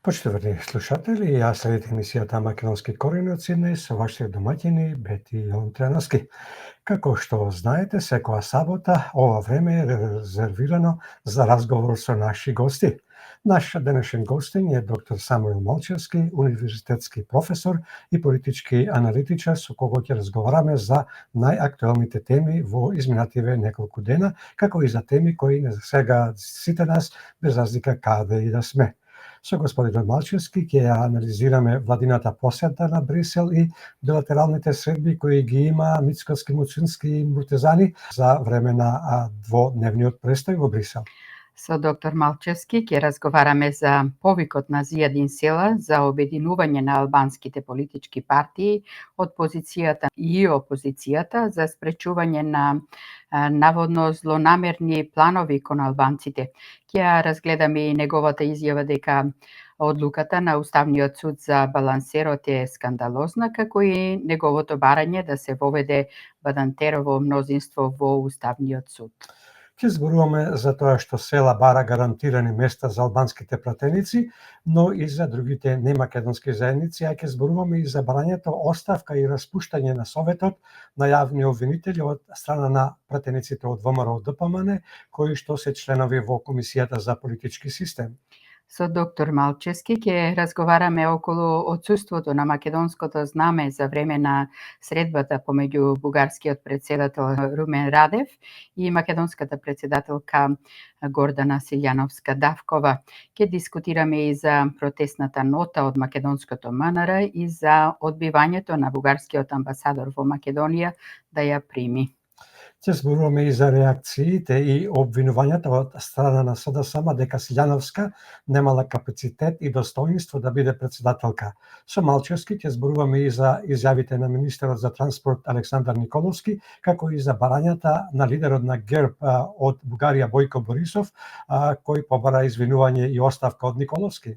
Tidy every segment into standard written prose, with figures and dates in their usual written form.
Почитувани слушатели, ја следите емисијата Македонски корени од Сиднеј со вашите домаќини Бети и Трановски. Како што знаете, секоја сабота ова време е резервирано за разговор со наши гости. Наш денешен гостин е доктор Самуил Малчевски, универзитетски професор и политички аналитичар со кого ќе разговараме за најактуелните теми во изминативе неколку дена, како и за теми кои не засегаат сите нас без разлика каде и да сме. Со господинот Малчевски ќе ја анализираме владината посета на Брисел и билатералните средби кои ги има Мицкоски, Муцински и Муртезани за време на дводневниот престој во Брисел. Со доктор Малчевски ќе разговараме за повикот на Зијадин Села за обединување на албанските политички партии од позицијата и опозицијата за спречување на наводно злонамерни планови кон албанците. Ќе ја разгледаме и неговата изјава дека одлуката на Уставниот суд за балансерот е скандалозна, како и неговото барање да се воведе Бадантерово мнозинство во Уставниот суд. Ќе зборуваме за тоа што Села бара гарантирани места за албанските пратеници, но и за другите немакедонски заедници, а ќе зборуваме и за барањето оставка и распуштање на Советот на јавни обвинители од страна на пратениците од ВМРО ДПМН, кои што се членови во Комисијата за политички систем. Со доктор Малчевски ќе разговараме околу отсуството на македонското знаме за време на средбата помеѓу бугарскиот председател Румен Радев и македонската председателка Гордана Силјановска-Давкова. Ќе дискутираме и за протестната нота од македонското МНР и за одбивањето на бугарскиот амбасадор во Македонија да ја прими. Ќе зборуваме и за реакциите и обвинувањата од страна на СДСМ дека Силјановска немала капацитет и достоинство да биде председателка. Со Малчевски ќе зборуваме и за изјавите на министерот за транспорт Александар Николовски, како и за барањата на лидерот на ГЕРБ од Бугарија Бојко Борисов, кој побара извинување и оставка од Николовски.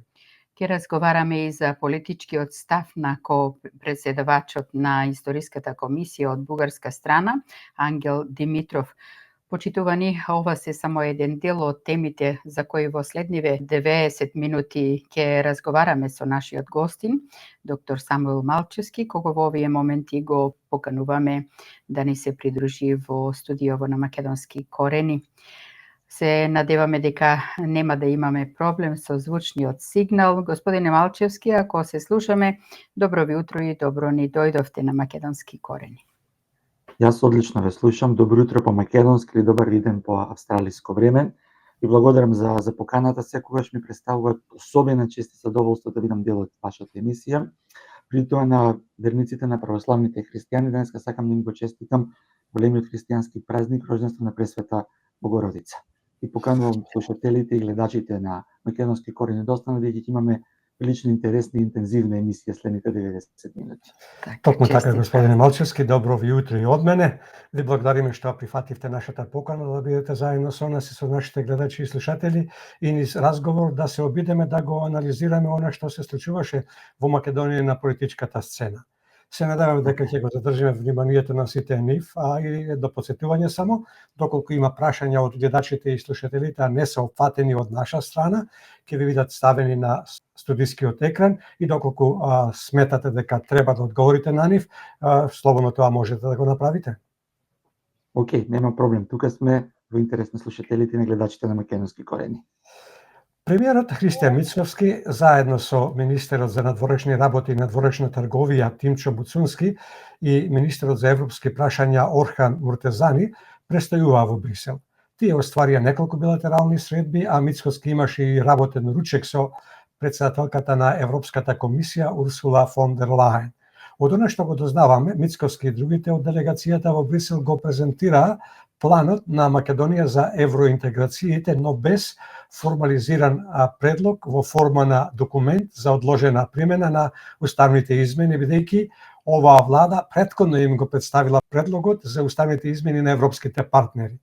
Ќе разговараме и за политичкиот став на ко-председавачот на Историската комисија од бугарска страна, Ангел Димитров. Почитувани, ова се само еден дел од темите за кои во следниве 90 минути ќе разговараме со нашиот гостин, доктор Самуил Малчевски, кого во овие моменти го покануваме да ни се придружи во студиово на Македонски корени. Се надеваме дека нема да имаме проблем со звучниот сигнал. Господине Малчевски, ако се слушаме, добро ви утро и добро ни дојдовте на Македонски корени. Јас одлично ве слушам. Добро утро по македонски или добар ден по австралиско време. И благодарам за поканата. Секогаш ми представува особена чест и задоволство да бидам дел од вашата емисија. При тоа на верниците на православните христијани денеска сакам да им го честитам големиот христијански празник, роѓенство на Пресвета Богородица. И поканувам слушателите и гледачите на Македонски корени да останат дека ќе имаме прилично интересна и интензивна емисија следните 90 минути. Токму така, господине Малчевски, добро ви утро и од мене. Ви благодариме што прифативте нашата покана да бидете заедно со нас и со нашите гледачи и слушатели и низ разговор да се обидеме да го анализираме она што се случуваше во Македонија на политичката сцена. Се надевам дека ќе го задржиме вниманието на сите нив, а и до подсетување само, доколку има прашања од гледачите и слушателите, а не се опфатени од наша страна, ќе ви бидат ставени на студискиот екран и доколку сметате дека треба да одговорите на нив, слободно тоа можете да го направите. Океј, нема проблем. Тука сме во интерес на слушателите и на гледачите на Македонски корени. Премиерот Христијан Мицковски, заедно со министерот за надворешни работи и надворешна трговија Тимчо Буцунски и министерот за европски прашања Орхан Муртезани, престојуваа во Брисел. Тие остварија неколку билатерални средби, а Мицковски имаше и работен ручек со председателката на Европската комисија Урсула фон дер Лајен. Од она што го дознаваме, Мицковски и другите од делегацијата во Брисел го презентираа планот на Македонија за евроинтеграциите, но без формализиран предлог во форма на документ за одложена примена на уставните измени, бидејќи оваа влада претходно им го представила предлогот за уставните измени на европските партнери.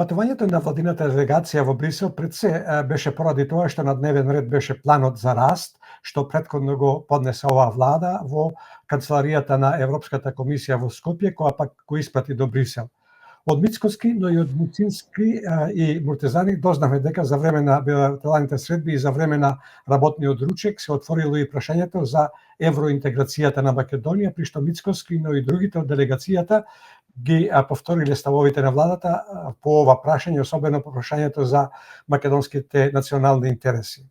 Патувањето на владината делегација во Брисел пред се беше поради тоа што на дневен ред беше планот за раст, што претходно го поднесе оваа влада во канцеларијата на Европската комисија во Скопје, која пак го испрати до Брисел. Од Мицкоски, но и од Муцински и Муртезани дознавме дека за време на билатералните средби и за време на работниот ручек се отворило и прашањето за евроинтеграцијата на Македонија, при што Мицкоски, но и другите од делегацијата ги повториле ставовите на владата по ова прашање, особено по прашањето за македонските национални интереси.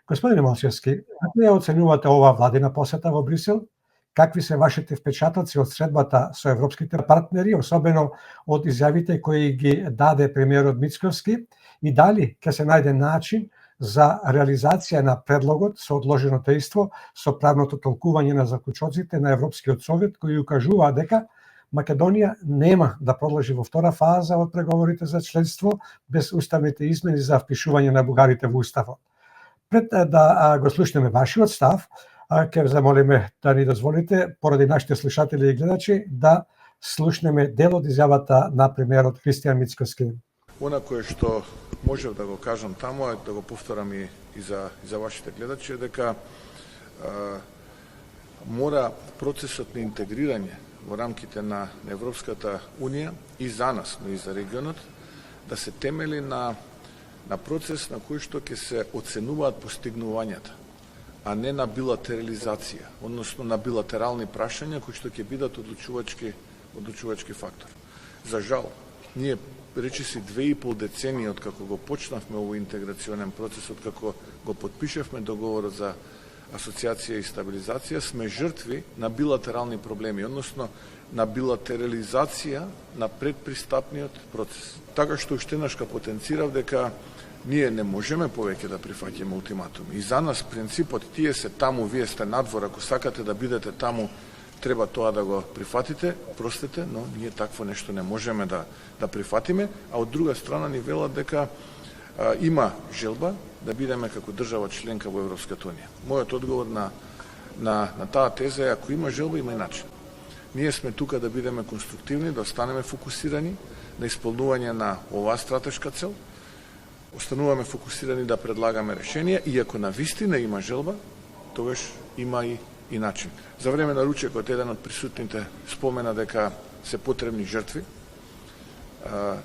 Господине Малчевски, како ја оценувате ова владина посета во Брисел? Какви се вашите впечатоци од средбата со европските партнери, особено од изјавите кои ги даде премиерот Мицкоски, и дали ќе се најде начин за реализација на предлогот со одложено дејство со правното толкување на заклучоците на Европскиот совет кои укажуваат дека Македонија нема да продолжи во втора фаза од преговорите за членство без уставните измени за впишување на бугарите во уставот. Пред да го слушнеме вашиот став, ќе замолиме да ни дозволите, поради нашите слушатели и гледачи, да слушнеме дел од изјавата на премиерот Христијан Мицкоски. Она кое што можев да го кажам таму, да го повторам и за вашите гледачи, дека мора процесот на интегрирање во рамките на Европската Унија и за нас, но и за регионот, да се темели на процес на кој што ќе се оценуваат постигнувањата, а не на билатерализација, односно на билатерални прашања кои што ќе бидат одлучувачки фактор. За жал, ние речиси 2,5 децении од како го почнавме овој интеграционен процес, од како го подпишевме договорот за асоциација и стабилизација, сме жртви на билатерални проблеми, односно на билатерализација на предпристапниот процес. Така што уште еднаш потенцирав дека ние не можеме повеќе да прифаќаме ултиматуми. И за нас принципот тие се таму, вие сте надвор, ако сакате да бидете таму, треба тоа да го прифатите, простете, но ние такво нешто не можеме да прифатиме, а од друга страна ни велат дека има желба да бидеме како држава членка во Европската Унија. Мојот одговор на таа теза е, ако има желба, има и начин. Ние сме тука да бидеме конструктивни, да останеме фокусирани на исполнување на оваа стратешка цел, остануваме фокусирани да предлагаме решенија и ако навистина има желба, тогаш има и начин. За време на ручекот еден од присутните спомена дека се потребни жртви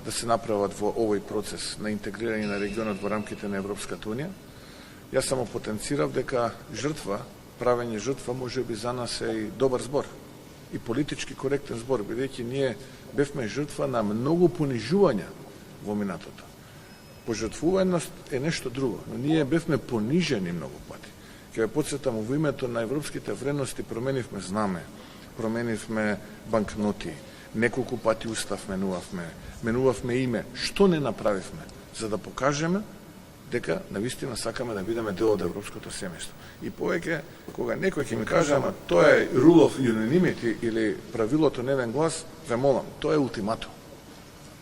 да се направат во овој процес на интегрирање на регионот во рамките на Европската Унија. Јас само потенцирав дека правење жртва може би за нас е и добар збор и политички коректен збор, бидејќи ние бевме жртва на многу понижувања во минатото. Пожртвуваност е нешто друго, но ние бевме понижени многу пати. Ќе ве потсетам, во името на европските вредности променивме знаме, променивме банкноти, неколку пати устав менувавме име. Што не направивме за да покажеме дека навистина сакаме да бидеме дел од европското семејство. И повеќе кога некој ќе ми каже, ама тоа е rule of unanimity или правилото на еден глас, ве молам, тоа е ултиматум.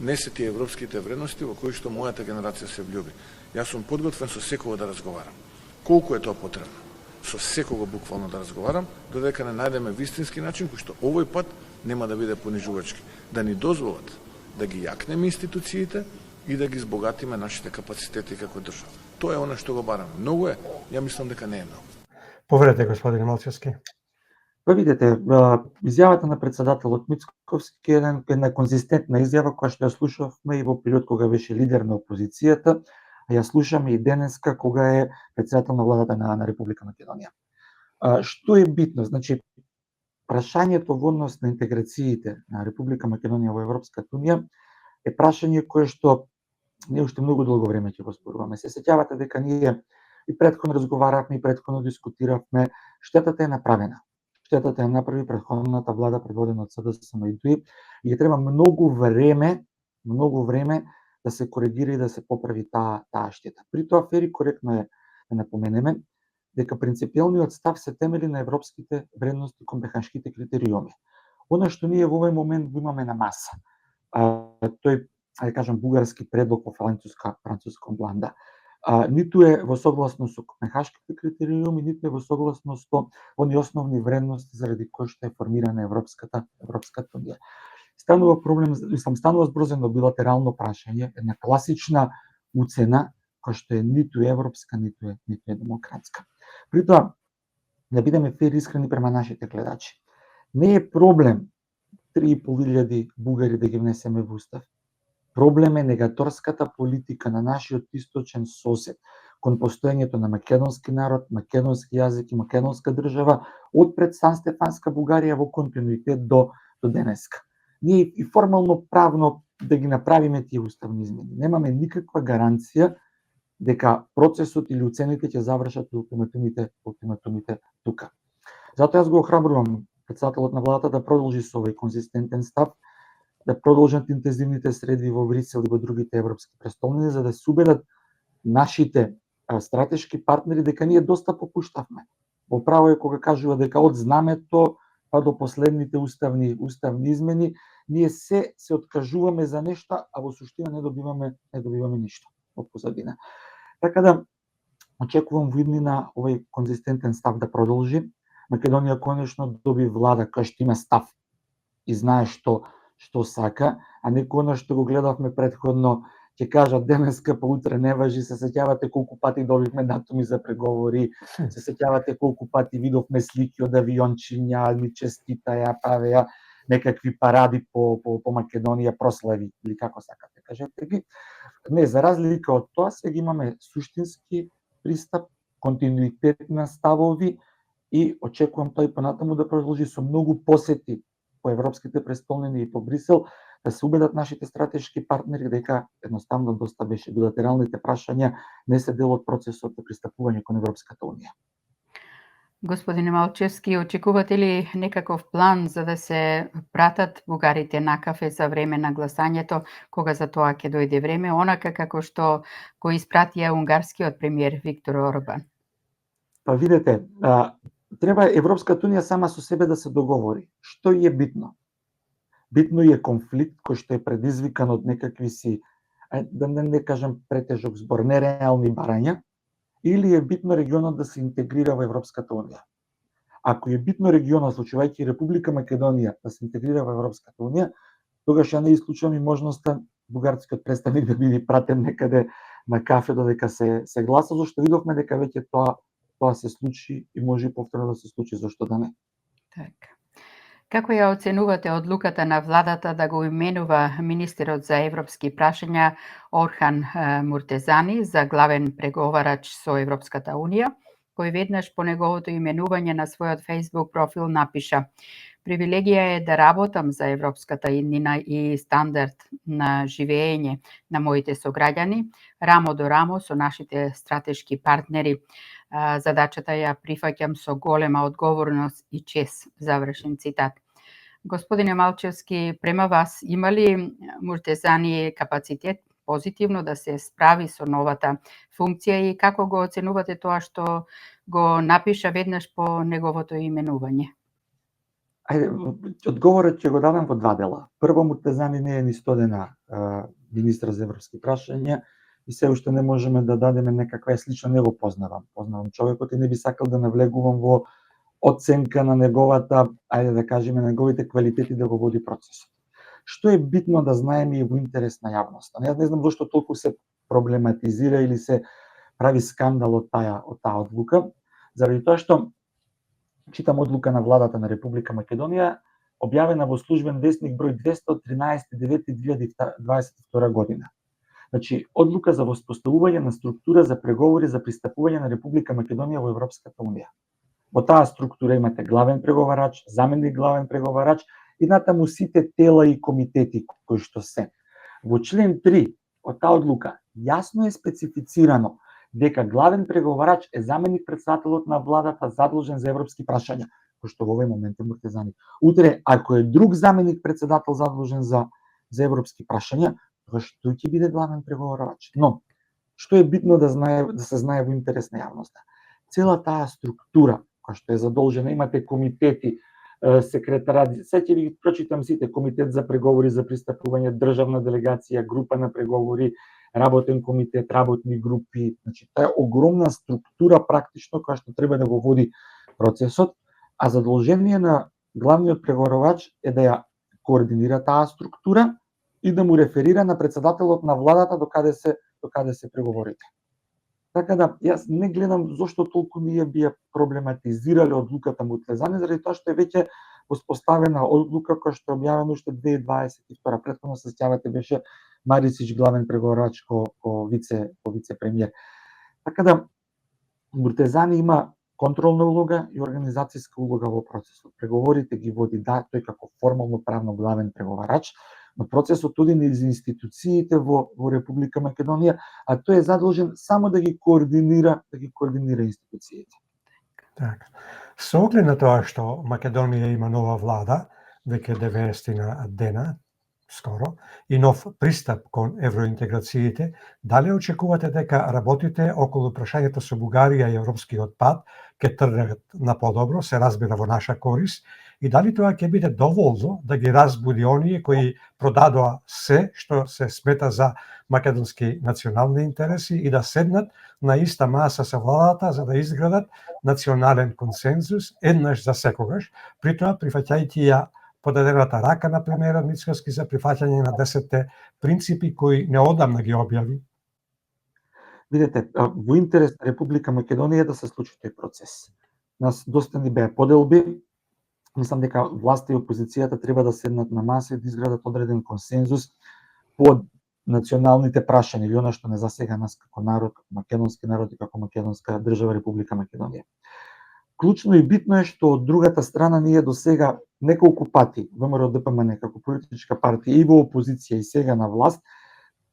Не се тие европските вредности во кои што мојата генерација се влюби. Јас сум подготвен со секого да разговарам. Колку е тоа потребно? Со секого буквално да разговарам, додека не најдеме вистински начин кој што овој пат нема да биде понижувачки. Да ни дозволат да ги јакнеме институциите и да ги збогатиме нашите капацитети како држава. Тоа е она што го бараме. Многу е, ја мислам дека не е многу. Поверете, господине Малчевски. Видите, изјавата на председателот Мицковски е една конзистентна изјава која што ја слушавме и во период кога беше лидер на опозицијата, а ја слушаме и денеска кога е председател на владата на Република Македонија. Што е битно? Значи, прашањето во однос на интеграциите на Република Македонија во Европската Унија е прашање кое што ние уште многу долго време ќе го споруваме. Се сеќавате дека ние и претходно разговаравме и претходно дискутиравме, штетата е направена. Штетата ја направи претходната влада предводена од СДСМ и ќе треба многу време да се коригира и да се поправи таа штета. При тоа фери коректно е да напоменеме дека принципиелниот став се темели на европските вредности кон Копенхашките критериуми. Она што ние во овој момент го имаме на маса, тој, да кажам, бугарски предлог во француска бланда, ниту е во согласност со Копенхашките критериуми, ниту е во согласност со они основни вредности заради кои што е формирана Европската Унија. Станува збор за едно билатерално прашање, една класична уцена која што е ниту европска, ниту е демократска. При тоа, да бидеме фер искрени према нашите гледачи, не е проблем 3.500 бугари да ги внесеме во устав. Проблем е негаторската политика на нашиот источен сосед кон постоењето на македонски народ, македонски јазик и македонска држава од пред Сан-Стефанска Бугарија во континуитет до денеска. Ние и формално правно да ги направиме тие уставни измени. Немаме никаква гаранција дека процесот или уцените ќе завршат ултиматумите тука. Затоа јас го охрабрувам председателот на владата да продолжи со овој конзистентен став, да продолжат интензивните средби во Брисел и во другите европски престолници, за да се убедат нашите стратешки партнери дека ние доста попуштавме. Во право е кога кажува дека од знамето па до последните уставни измени ние се откажуваме за нешто, а во суштина не добиваме ништо од позадина. Така да очекувам во иднина овој конзистентен став да продолжи. Македонија конечно доби влада која што има став и знае што сака, а не она што го гледавме претходно, ќе кажат денеска па утре не важи. Се сеќавате колку пати добивме датуми за преговори, се сеќавате колку пати видовме слики од авиончиња, ни честитаја, правеа некакви паради по Македонија, прослави или како сакате кажете ги. Не, за разлика од тоа, сега имаме суштински пристап, континуитет на ставови и очекувам тој понатаму да продолжи со многу посети по европските престолнини и по Брисел, да се убедат нашите стратешки партнери дека едноставно доста беше билатералните прашања не се дел од процесот за пристапување кон Европската унија. Господине Малчевски, очекувате ли некаков план за да се пратат бугарите на кафе за време на гласањето, кога за тоа ќе дојде време, онака како што го испратија унгарскиот премиер Виктор Орбан? Па видете, треба Европската унија сама со себе да се договори. Што е битно? Битно е конфликт кој што е предизвикан од некакви си, да не кажам претежок збор, нереални барања, или е битно регионот да се интегрира во Европската унија. Ако е битно регионот, случувајќи Република Македонија, да се интегрира во Европската унија, тогаш ја не исклучувам и можноста бугарскиот представник да биде пратен некаде на кафе додека се гласа, зашто видовме дека веќе тоа се случи и може повторно да се случи, зашто да не. Така. Како ја оценувате одлуката на владата да го именува министерот за европски прашања Орхан Муртезани за главен преговарач со Европската унија, кој веднаш по неговото именување на својот Facebook профил напиша: "Привилегија е да работам за европската иднина и стандард на живење на моите сограѓани, рамо до рамо со нашите стратешки партнери. Задачата ја прифаќам со голема одговорност и чест." Завршен цитат. Господине Малчевски, према вас, има ли Муртезани капацитет позитивно да се справи со новата функција и како го оценувате тоа што го напиша веднаш по неговото именување? Одговорот ќе го дадам во два дела. Прво, Муртезани не е ни стодена министр за европски прашања и се уште не можеме да дадеме некаква, јас лично не го познавам. Познавам човекот и не би сакал да навлегувам во оценка на неговата, ајде да кажеме, неговите квалитети да го води процесот. Што е битно да знаеме и во интерес на јавноста? Јас не знам зашто толку се проблематизира или се прави скандал од таа одлука, заради тоа што читам одлука на владата на Република Македонија, објавена во службен весник број 213/9/2022 година. Значи, одлука за воспоставување на структура за преговори за пристапување на Република Македонија во Европската унија. Во таа структура имате главен преговарач, заменик главен преговарач и натаму сите тела и комитети кои што се. Во член 3 од таа одлука јасно е специфицирано дека главен преговарач е заменик председателот на владата задолжен за европски прашања, кој што во овој момент е Муртезани. Утре, ако е друг заменик председател задолжен за европски прашања, тогаш тој ќе биде главен преговарач. Но, што е битно да се знае во интерес на јавноста? Цела таа структура, која што е задолжена, имате комитети, секретарат, се ќе ви прочитам сите: комитет за преговори за пристапување, државна делегација, група на преговори, работен комитет, работни групи. Значи, таа е огромна структура практично која што треба да го води процесот, а задолжение на главниот преговарач е да ја координира таа структура и да му реферира на председателот на владата до каде се преговорите. Така да, јас не гледам зошто толку ние би ја проблематизирале одлуката Муртезани, заради тоа што е веќе воспоставена одлука која што е објавена уште 2022. Претходно се сеќавате беше Марисич главен преговарач ко вице премиер. Така да Муртезани има контролна улога и организацијска улога во процесот. Преговорите ги води тој како формално правно главен преговарач, но процесот оди низ институциите во Република Македонија, а тој е задолжен само да ги координира институциите. Така. Со оглед на тоа што Македонија има нова влада, веќе 90 дена, скоро, и нов пристап кон евроинтеграциите, дали очекувате дека работите околу прашањето со Бугарија и европскиот пат ќе тргнат на подобро, се разбира во наша корис, и дали тоа ќе биде доволно да ги разбуди оние кои продадоа се што се смета за македонски национални интереси и да седнат на иста маса со владата за да изградат национален консензус еднаш за секогаш, при тоа прифаќајќи ја подадената рака на премиерот Мицкоски за прифаќање на 10 принципи кои неодамна ги објави? Видете, во интерес на Република Македонија да се случи тој процес. Нас доста ни беа поделби. Мислам дека власта и опозицијата треба да седнат на маса и да изградат одреден консензус по националните прашања или она што не засега нас како народ, македонски народ и како македонска држава Република Македонија. Клучно и битно е што од другата страна ние до сега неколку пати ВМРО ДПМН како политичка партија и во опозиција и сега на власт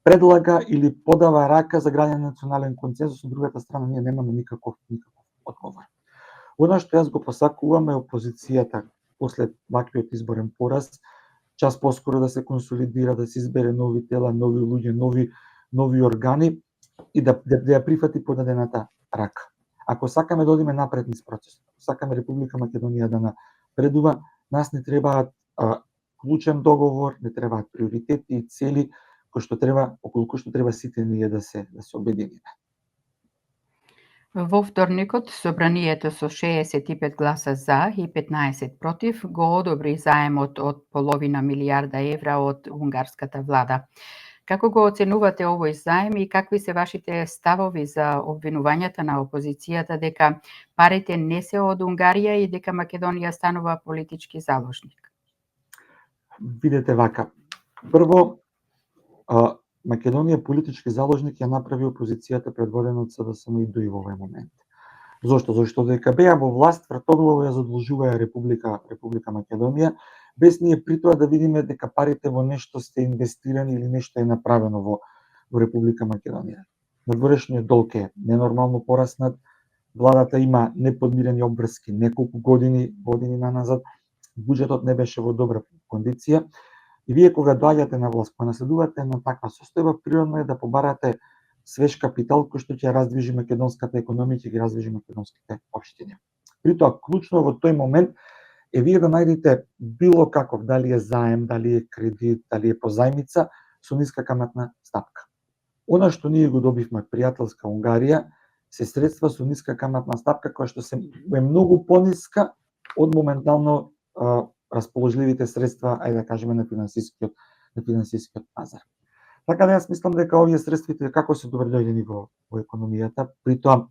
предлага или подава рака за граѓање на национален консензус, од другата страна ние немаме никаков одговор. Она што јас го посакувам е опозицијата после ваквиот изборен пораз час поскоро да се консолидира, да се избере нови тела, нови луѓе, нови органи и да ја прифати подадената рака. Ако сакаме да одиме напред низ процесот, ако сакаме Република Македонија да напредува, нас не требаат клучен договор, не требаат приоритети и цели околу кои што треба сите ние да се обединиме. Во вторникот, собранието со 65 гласа за и 15 против го одобри заемот од половина милијарда евра од унгарската влада. Како го оценувате овој заем и какви се вашите ставови за обвинувањата на опозицијата дека парите не се од Унгарија и дека Македонија станува политички заложник? Видете вака. Прво, Македонија политички заложник ја направи опозицијата предводена од СДСМ и ДОИ во овој момент. Зошто? Зашто дека беа во власт, вратоглаво ја задолжуваја Република Македонија, без ние при тоа да видиме дека парите во нешто се инвестирани или нешто е направено во Република Македонија. Надворешниот долг е ненормално пораснат, владата има неподмирени обврски неколку години наназад, буџетот не беше во добра кондиција и вие кога доаѓате на власт, кога наследувате на таква состојба, природно е да побарате свеж капитал кој што ќе раздвижи македонската економија, ќе ги раздвижи македонските општини. При тоа клучно во тој момент е вие да најдете било каков, дали е заем, дали е кредит, дали е позајмица, со ниска каматна стапка. Она што ние го добивме пријателска Унгарија, се средства со ниска каматна стапка која што е многу пониска од моментално расположливите средства, ајде да кажеме, на финансискиот пазар. Така да јас мислам дека овие средства како се добре дојдени во економијата, при тоа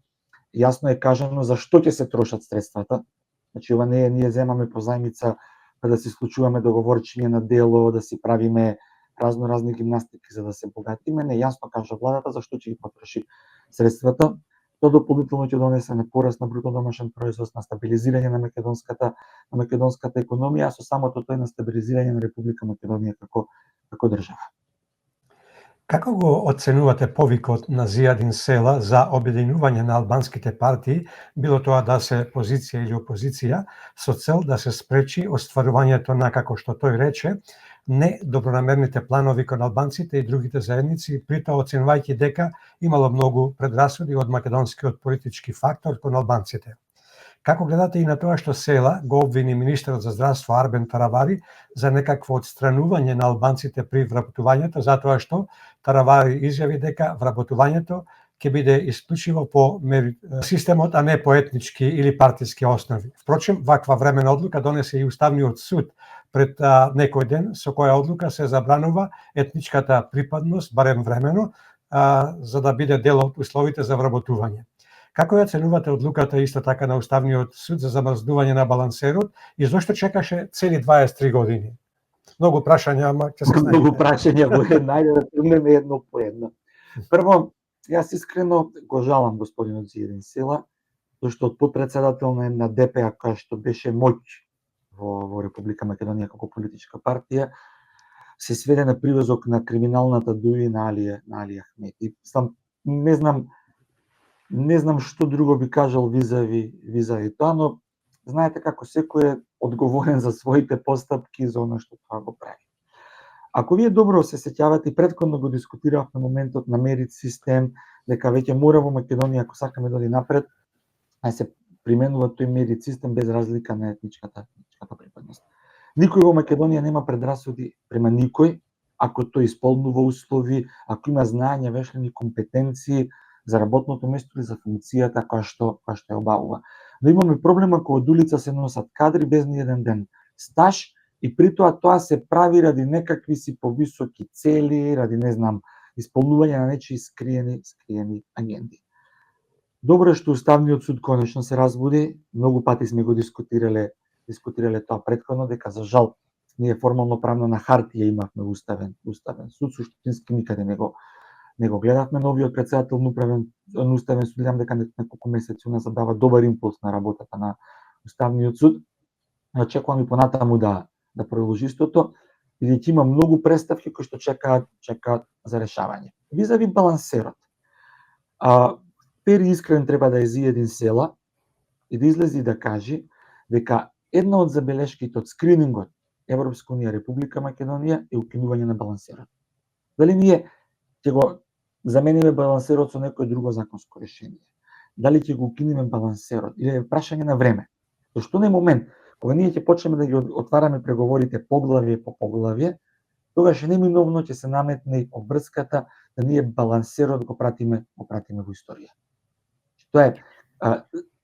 јасно е кажано за што ќе се трошат средствата. Значи ова не е ние земаме позајмица па да се случуваме договорчиња на дело, да си правиме разни гимнастики за да се богатиме, не, јасно кажа владата за што ќе ги потроши средствата. Тоа дополнително ќе донесе на пораст на бруто домашен производ, на стабилизирање на македонската економија, а со самото тој на стабилизирање на Република Македонија како држава. Како го оценувате повикот на Зијадин Села за обединување на албанските партии, било тоа да се позиција или опозиција, со цел да се спречи остварувањето на, како што тој рече, не добронамерните планови кон албанците и другите заедници, при тоа оценувајќи дека имало многу предрасуди од македонскиот политички фактор кон албанците? Како гледате и на тоа што Села го обвини министерот за здравство Арбен Таравари за некакво отстранување на албанците при вработувањето, затоа што Таравари изјави дека вработувањето ќе биде исклучиво по системот, а не по етнички или партиски основи. Впрочем, ваква времена одлука донесе и Уставниот суд пред некој ден, со која одлука се забранува етничката припадност, барем времено, за да биде дел од условите за вработување. Како ја оценувате одлуката исто така на Уставниот суд за замрзнување на балансерот и зошто чекаше цели 23 години? Многу прашања, ама ќе се Многу снајдете. прашања во една, ајде да тргнеме едно по едно. Прво, јас искрено го жалам господинот Зиедин Села, зашто од подпредседател на една ДПА која што беше моќ во Република Македонија како политичка партија, се сведе на привезок на криминалната дуи на Али Ахмети. Сам не знам што друго би кажал визави тоа, но знаете како секој е одговорен за своите постапки и за она што тоа го прави. Ако вие добро се сеќавате, и претходно го дискутиравме моментот на мерит систем, дека веќе мора во Македонија, ако сакаме да оди напред, да се применува тој мерит систем без разлика на етничката припадност. Никој во Македонија нема предрасуди према никој, ако тој исполнува услови, ако има знаење, вештини, компетенции за работното место или за функцијата која што ја обавува. Но имаме проблем ако од улица се носат кадри без ни еден ден стаж, и при тоа се прави ради некакви си повисоки цели, ради не знам, исполнување на нечии скриени агенди. Добро е што Уставниот суд конечно се разбуди, многу пати сме го дискутирале тоа претходно, дека за жал ние формално правно на хартија имавме уставен суд, суштински никаде не го гледавме. Новиот председател на Уставен суд, гледам дека неколку месеци уназад дава добар импулс на работата на Уставниот суд. Очекувам и понатаму да продолжи истото, бидејќи има многу преставки кои што чекаат за решавање. Визави балансерот. Пери искрен треба да е Зиедин Села и да излези и да кажи дека една од забелешките од скринингот Европска унија Република Македонија е укинување на балансерот. Дали ние ќе го замениме балансерот со некое друго законско решение? Дали ќе го укинеме балансерот или е прашање на време? Зашто не момент кога ние ќе почнеме да ги отвараме преговорите поглавје по поглавје, тогаш неминовно ќе се наметне и обврската да ние балансерот го пратиме во историја. Тоа е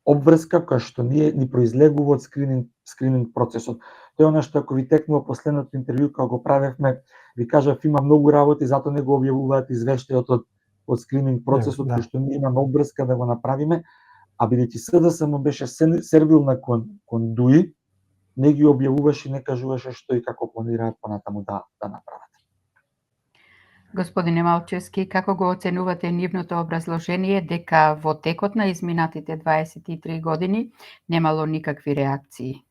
обврска која што ни произлегува од скрининг процесот. Тоа е она што ако ви текнува последното интервју кога го правевме, ви кажав има многу работи, затоа не го објавуваат извештајот од скрининг процесот, кој што ние имаме обврска да го направиме, а бидејќи СДСМ беше сервилна кон ДУИ, не ги објавуваше и не кажуваше што и како планираат понатаму да направат. Господине Малчевски, како го оценувате нивното образложение дека во текот на изминатите 23 години немало никакви реакции?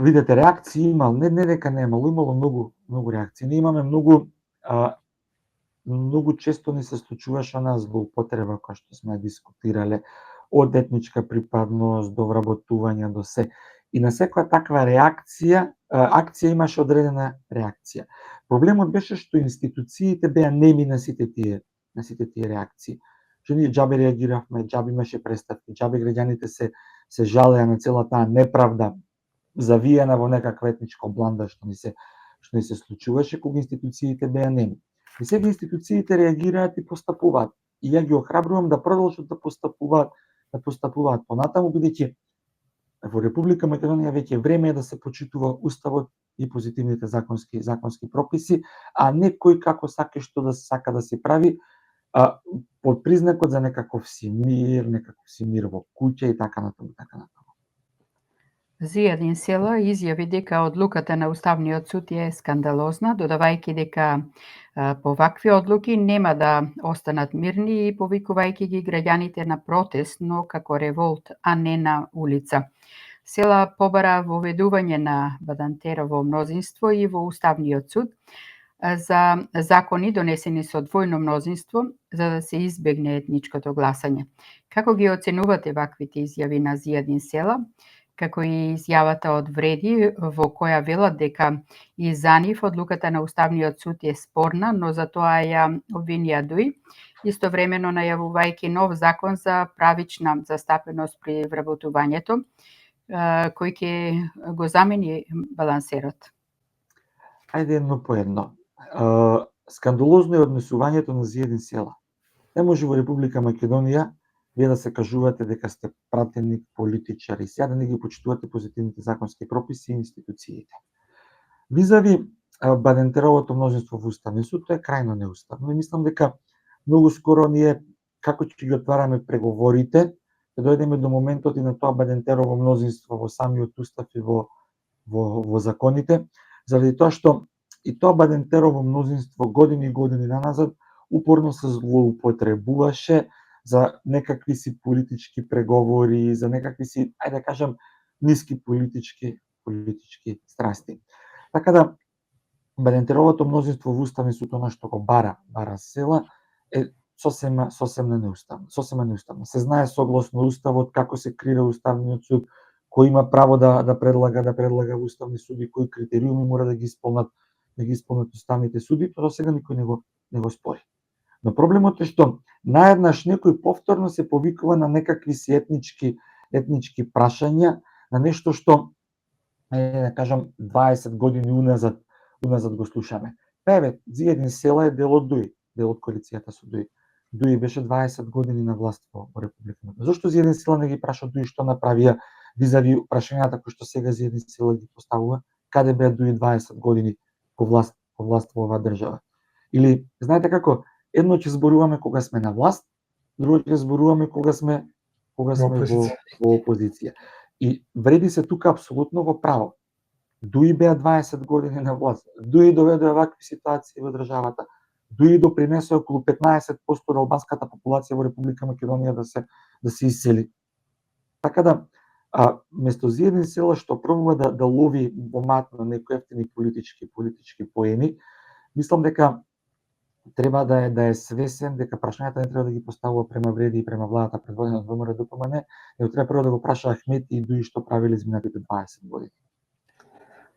Видете, реакции имал, не дека немало, имало многу реакции. Ние имаме многу често ни се случуваше она злоупотреба која што сме дискутирале, од етничка припадност до вработување до се. И на секоја таква акција имаше одредена реакција. Проблемот беше што институциите беа неми на сите тие реакции. Што ние џабе реагиравме, џабе имаше преставки, џабе граѓаните се жалеа на цела таа неправда завиена во некаква етничка бланда што ни се случуваше кога институциите беа неми. И сега институциите реагираат и постапуваат. И ја ги охрабрувам да продолжат да постапуваат понатаму, бидејќи во Република Македонија веќе време е да се почитува уставот и позитивните законски прописи, а не кој како сака да се прави под признакот за некаков си мир во куќа и така натаму. Зиедин Села изјави дека одлуката на Уставниот суд е скандалозна, додавајќи дека по вакви одлуки нема да останат мирни и повикувајќи ги граѓаните на протест, но како револт, а не на улица. Села побара воведување на Бадантерово мнозинство и во Уставниот суд за закони донесени со двојно мнозинство за да се избегне етничкото гласање. Како ги оценувате ваквите изјави на Зиедин Села, како и изјавата од Вреди во која велат дека и за нив одлуката на Уставниот суд е спорна, но за тоа ја обвинија ДУИ, истовремено најавувајќи нов закон за правична застапеност при вработувањето, кој ќе го замени балансерот? Ајде едно по едно. Скандалозно е однесувањето на Зиедин Села. Не може во Република Македонија вие да се кажувате дека сте пратеник, политичар и сега да не ги почитувате позитивните законски прописи и институциите. Визави Бадентеровото мнозинство во Уставен суд, тоа е крајно неуставно и мислам дека многу скоро ние како ќе ги отвараме преговорите, да дојдеме до моментот и на тоа Бадентерово мнозинство во самиот устав и во законите, заради тоа што и тоа Бадентерово мнозинство години и години наназад упорно се злоупотребуваше за некакви си политички преговори, за некакви си, ајде да кажам, ниски политички страсти. Така да Бадентеровото мнозинство во Уставен суд, она што го бара села, е сосема неуставно. Се знае согласно Уставот како се крира Уставниот суд, кој има право да предлага во Уставни суди, кои критериуми мора да ги исполнат уставните суди, тоа сега никој не го спори. Но проблемот е што наеднаш некој повторно се повикува на некакви си етнички прашања, на нешто што, да кажам, 20 години уназад го слушаме. Еве, Зиедин села е дел од ДУИ, дел од коалицијата со ДУИ. ДУИ беше 20 години на власт во Република Македонија. Зошто Зиедин села не ги праша ДУИ што направија визави прашањата кои што сега Зиедин села ги поставува? Каде беа ДУИ 20 години по власт во оваа држава? Или, знаете како, едно ќе зборуваме кога сме на власт, друго ќе зборуваме кога сме во опозиција. И вреди се тука апсолутно во право. ДУИ беа 20 години на власт. ДУИ доведоа вакви ситуации во државата. ДУИ допринесе околу 15% од албанската популација во Република Македонија да се исели. Така да, место Зиедин села што пробува да лови во мат на некои ефтини политички поени, мислам дека треба да е свесен дека прашањата не треба да ги поставува према вреди и према владата предводена од ВМРО ДПМН, него треба прво да го праша Ахмети и ДУИ што правиле изминатите 20 години.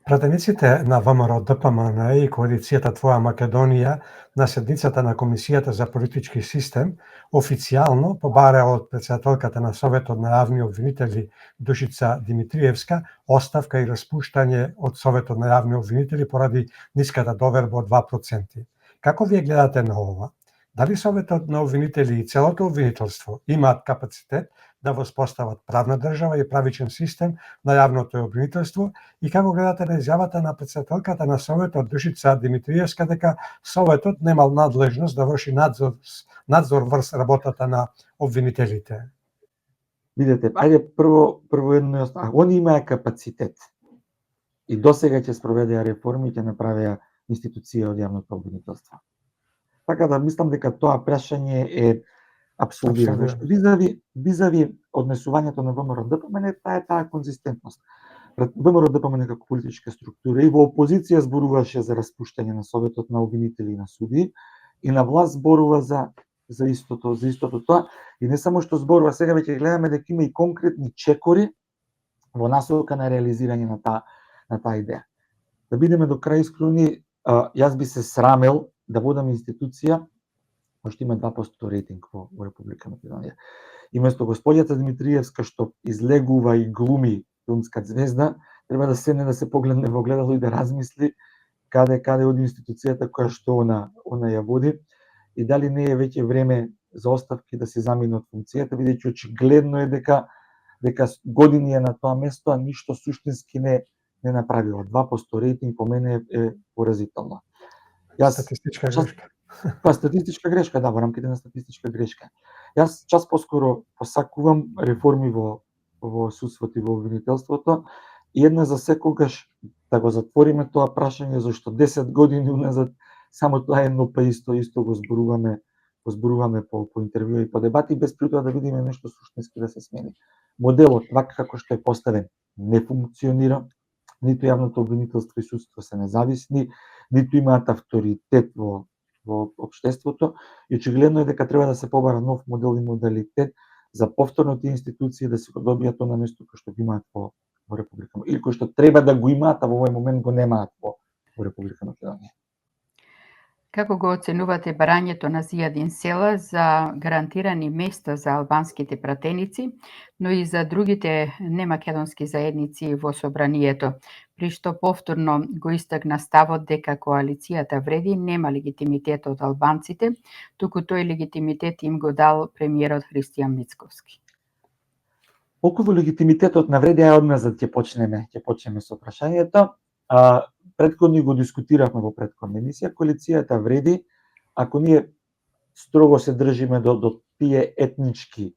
Пратениците на ВМРО ДПМН и коалицијата Твоја Македонија на седницата на Комисијата за политички систем официјално побареа од претседателката на Советот на јавни обвинители Душица Димитриевска оставка и распуштање од Советот на јавни обвинители поради ниската доверба од 2%. Како вие гледате на ова? Дали Советот на обвинители и целото обвинителство имаат капацитет да воспостават правна држава и правичен систем на јавното обвинителство и како гледате на изјавата на претседателката на Советот Душица Димитриевска дека Советот немал надлежност да врши надзор врз работата на обвинителите? Видете, ајде прво едно јасно. Они имаа капацитет. И досега ќе спроведеа реформи, ќе направеа институција од јавното обвинителство. Така да мислам дека тоа прашање е абсолютно. Визави однесувањето на ВМРО ДПМН таа конзистентност. ВМРО ДПМН како политичка структура и во опозиција зборуваше за распуштање на Советот на обвинители и на суди, и на власт зборува за истото тоа. И не само што зборува, сега веќе гледаме дека има и конкретни чекори во насока на реализирање на таа идеја. Да бидеме до крај искрени, јас би се срамел да водам институција која што има 2% рейтинг во Република Македонија. И место господјата Димитриевска што излегува и глуми филмска звезда, треба да седне да се погледне во огледало и да размисли каде оди институцијата која што она ја води и дали не е веќе време за оставки да се замине од функцијата, бидејќи очигледно е дека години е на тоа место, а ништо суштински не направило. 2% рейтинг по мене е поразително. Статистичка грешка. Статистичка грешка, да, во рамките на статистичка грешка. Јас час поскоро посакувам реформи во судството и во обвинителството и една за секогаш да го затвориме тоа прашање зашто 10 години уназад само тоа едно па исто го зборуваме по интервјуи и по дебати без при тоа да видиме нешто суштински да се смени. Моделот вака како што е поставен не функционира, ниту јавното обвинителство и судство се независни, ниту имаат авторитет во општеството и очигледно е дека треба да се побара нов модел и модалитет за повторно тие институции да се го добијат тоа место кој што го имаат во Република Македонија или кој што треба да го имаат, а во овој момент го немаат во Република Македонија. Како го оценувате барањето на Зиедин села за гарантирани места за албанските пратеници, но и за другите немакедонски заедници во собранието, при што повторно го истакна ставот дека коалицијата вреди нема легитимитет од албанците, туку тој легитимитет им го дал премиерот Христијан Мицковски? Околу легитимитетот на вреди одназад ќе почнеме со прашањето. Претходно го дискутиравме во претходна емисија, коалицијата вреди, ако ние строго се држиме до тие етнички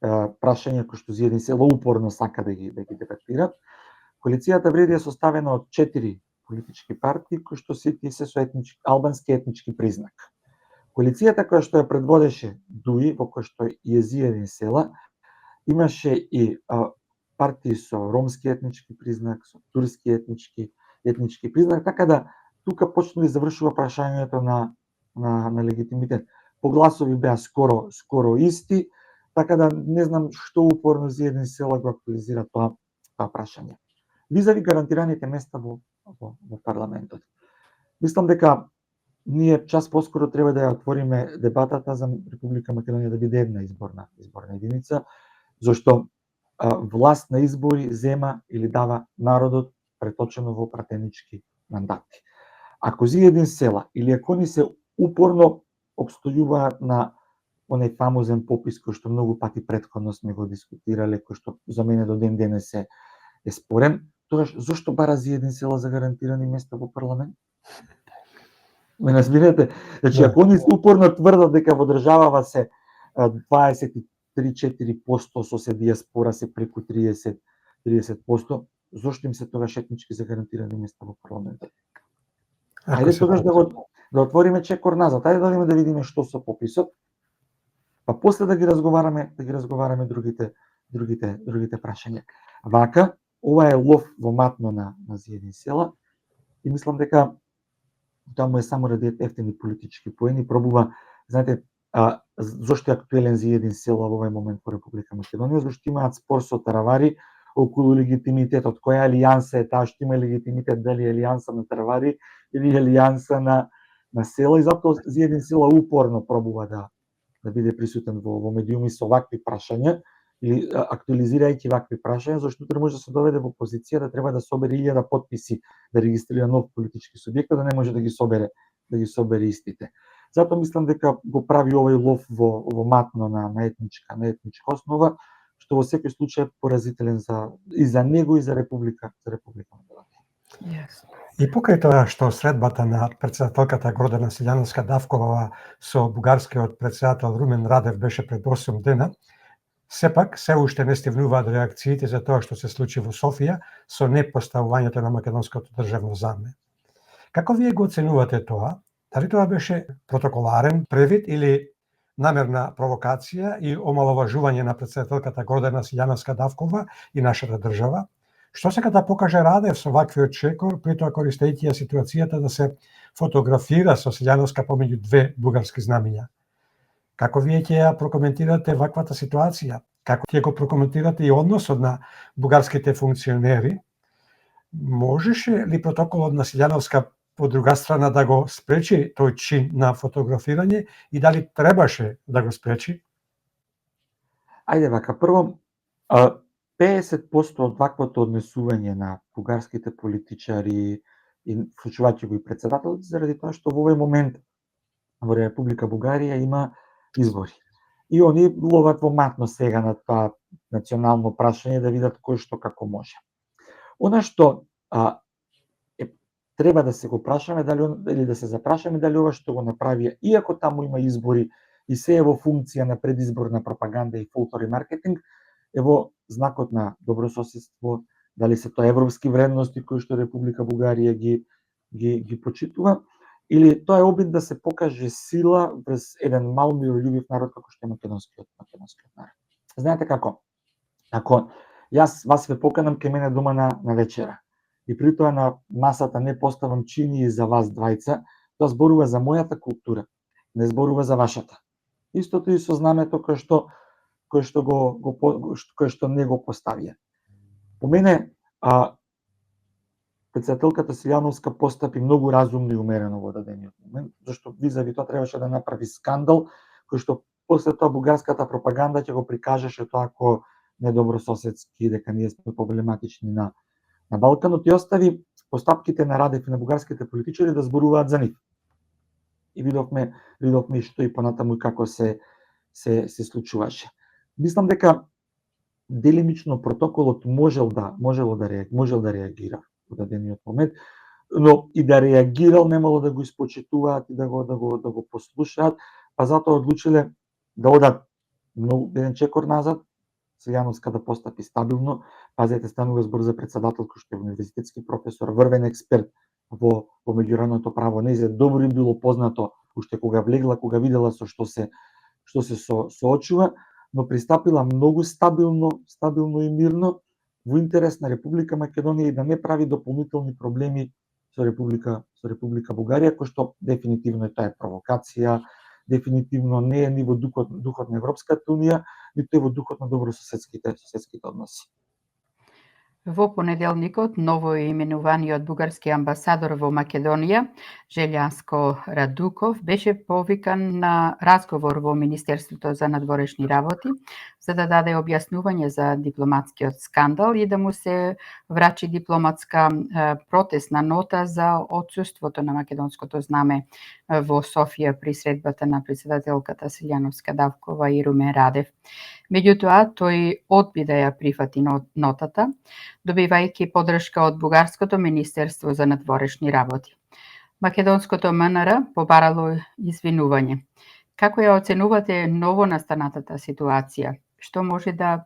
прашања кои што Зиедин село упорно сака да ги дебатира. Коалицијата вреди е составена од 4 политички партии кои што сите се со албански етнички признак. Коалицијата која што ја предводеше ДУИ, во која што и Зиедин села, имаше и партии со ромски етнички признак, со турски етнички признак, така да тука почна да завршува прашањето на легитимитет. По гласови беа скоро исти, така да не знам што упорно Зиедин села го актуализира тоа прашање. Визави гарантираните места во парламентот. Мислам дека ние час поскоро треба да ја отвориме дебатата за Република Македонија да биде една изборна единица, зашто власт на избори зема или дава народот преточено во пратенички мандати. Ако Зиедин села или ако ни се упорно обстојуваат на оној фамозен попис кој што многу пати претходно сме го дискутирале, кој што за мене до ден денес е спорен, тогаш зошто бара Зиедин села за гарантирани места во парламент? Ме разбирате? Значи, ако они упорно тврдат дека во државава се 23-4% со диаспора се преку 30%, зошто им се тогаш етнички за гарантирани места во парламентот? Ајде тогаш да отвориме чекор назад, ајде да видиме што со пописот, па после да ги разговараме другите прашања. Вака, ова е лов во матно на Зиедин села и мислам дека тоа му е само ради ефтини политички поени, пробува, знаете, зошто е актуелен Зиедин села во овој момент во Република Македонија, зашто имаат спор со Таравари околу легитимитетот, која алијанса е таа што има легитимитет, дали е алијанса на Таравари или алијанса на села, и затоа Зиедин села упорно пробува да биде присутен во медиуми со вакви прашања или актуализирајќи вакви прашања, зашто утре може да се доведе во позиција да треба да собере 1000 потписи да регистрира нов политички субјект, да не може да ги собере истите. Затоа мислам дека го прави овој лов во матно на етничка основа, што во секој случај е поразителен и за него и за Република Македонија. Yes. И покрај тоа што средбата на претседателката Гордана Силјановска-Давкова со бугарскиот претседател Румен Радев беше пред 8 дена, сепак се уште не стигнуваат реакциите за тоа што се случи во Софија со непоставувањето на македонското државно знаме. Како вие го оценувате тоа? Дали тоа беше протоколарен превид или намерна провокација и омаловажување на претседателката Гордана Силјановска-Давкова и нашата држава? Што сека да покаже Радев со ваквиот чекор, при тоа користејќи ја ситуацијата да се фотографира со Силјановска помеѓу две бугарски знамиња? Како вие ќе ја прокоментирате ваквата ситуација? Како ќе го прокоментирате и односот на бугарските функционери? Можеше ли протоколот на Силјановска по друга страна да го спречи тој чин на фотографирање и дали требаше да го спречи? Ајде вака, прво, 50% од ваквото однесување на бугарските политичари и вклучувајќи го и претседателот, заради тоа што во овој момент во Република Бугарија има избори. И они ловат во матно сега на тоа национално прашање да видат кој што како може. Она што треба да се го прашаме или да се запрашаме дали ова што го направија, иако таму има избори и се е во функција на предизборна пропаганда и фолклор и маркетинг, е во знакот на добрососедство, дали се тоа европски вредности кои што Република Бугарија ги почитува, или тоа е обид да се покаже сила врз еден мал мирољубив народ како што е македонскиот народ. Знаете како? Ако јас вас ве поканам кај мене дома на вечера и при тоа на масата не поставам чини за вас двајца, тоа зборува за мојата култура, не зборува за вашата. Истото и со знамето кој што не го поставија. По мене, претседателката Силјановска постапи многу разумно и умерено во дадениот момент, зашто визави тоа требаше да направи скандал, кој што после тоа бугарската пропаганда ќе го прикажеше тоа како недобрососедски, дека ние сме проблематични на Балканот, и остави постапките на Радев и на бугарските политичари да зборуваат за нив. И видовме што и понатаму како се случуваше. Мислам дека делимично протоколот можел да реагира во дадениот момент, но и да реагирал немало да го испочитуваат и да го послушаат, па затоа одлучиле да одат многу еден чекор назад, Силјановска да постапи стабилно, пазете станува збор за председател кој што е универзитетски професор, врвен експерт во меѓународното право, нејзе добро им било познато уште кога влегла, кога видела со што се соочува, но пристапила многу стабилно и мирно во интерес на Република Македонија и да не прави дополнителни проблеми со Република Бугарија, кој што дефинитивно е тоа е провокација, дефинитивно не е ни во духот на Европската унија, ниту е во духот на добрососедските односи. Во понеделникот, ново именуваниот бугарски амбасадор во Македонија, Желјаско Радуков, беше повикан на разговор во Министерството за надворешни работи, за да даде објаснување за дипломатскиот скандал и да му се врачи дипломатска протестна нота за отсуството на македонското знаме во Софија при средбата на председателката Силјановска Давкова и Румен Радев. Меѓутоа, тој одби да ја прифати нотата, добивајќи поддршка од Бугарското Министерство за надворешни работи. Македонското МНР побарало извинување. Како ја оценувате новонастанатата ситуација? Што може да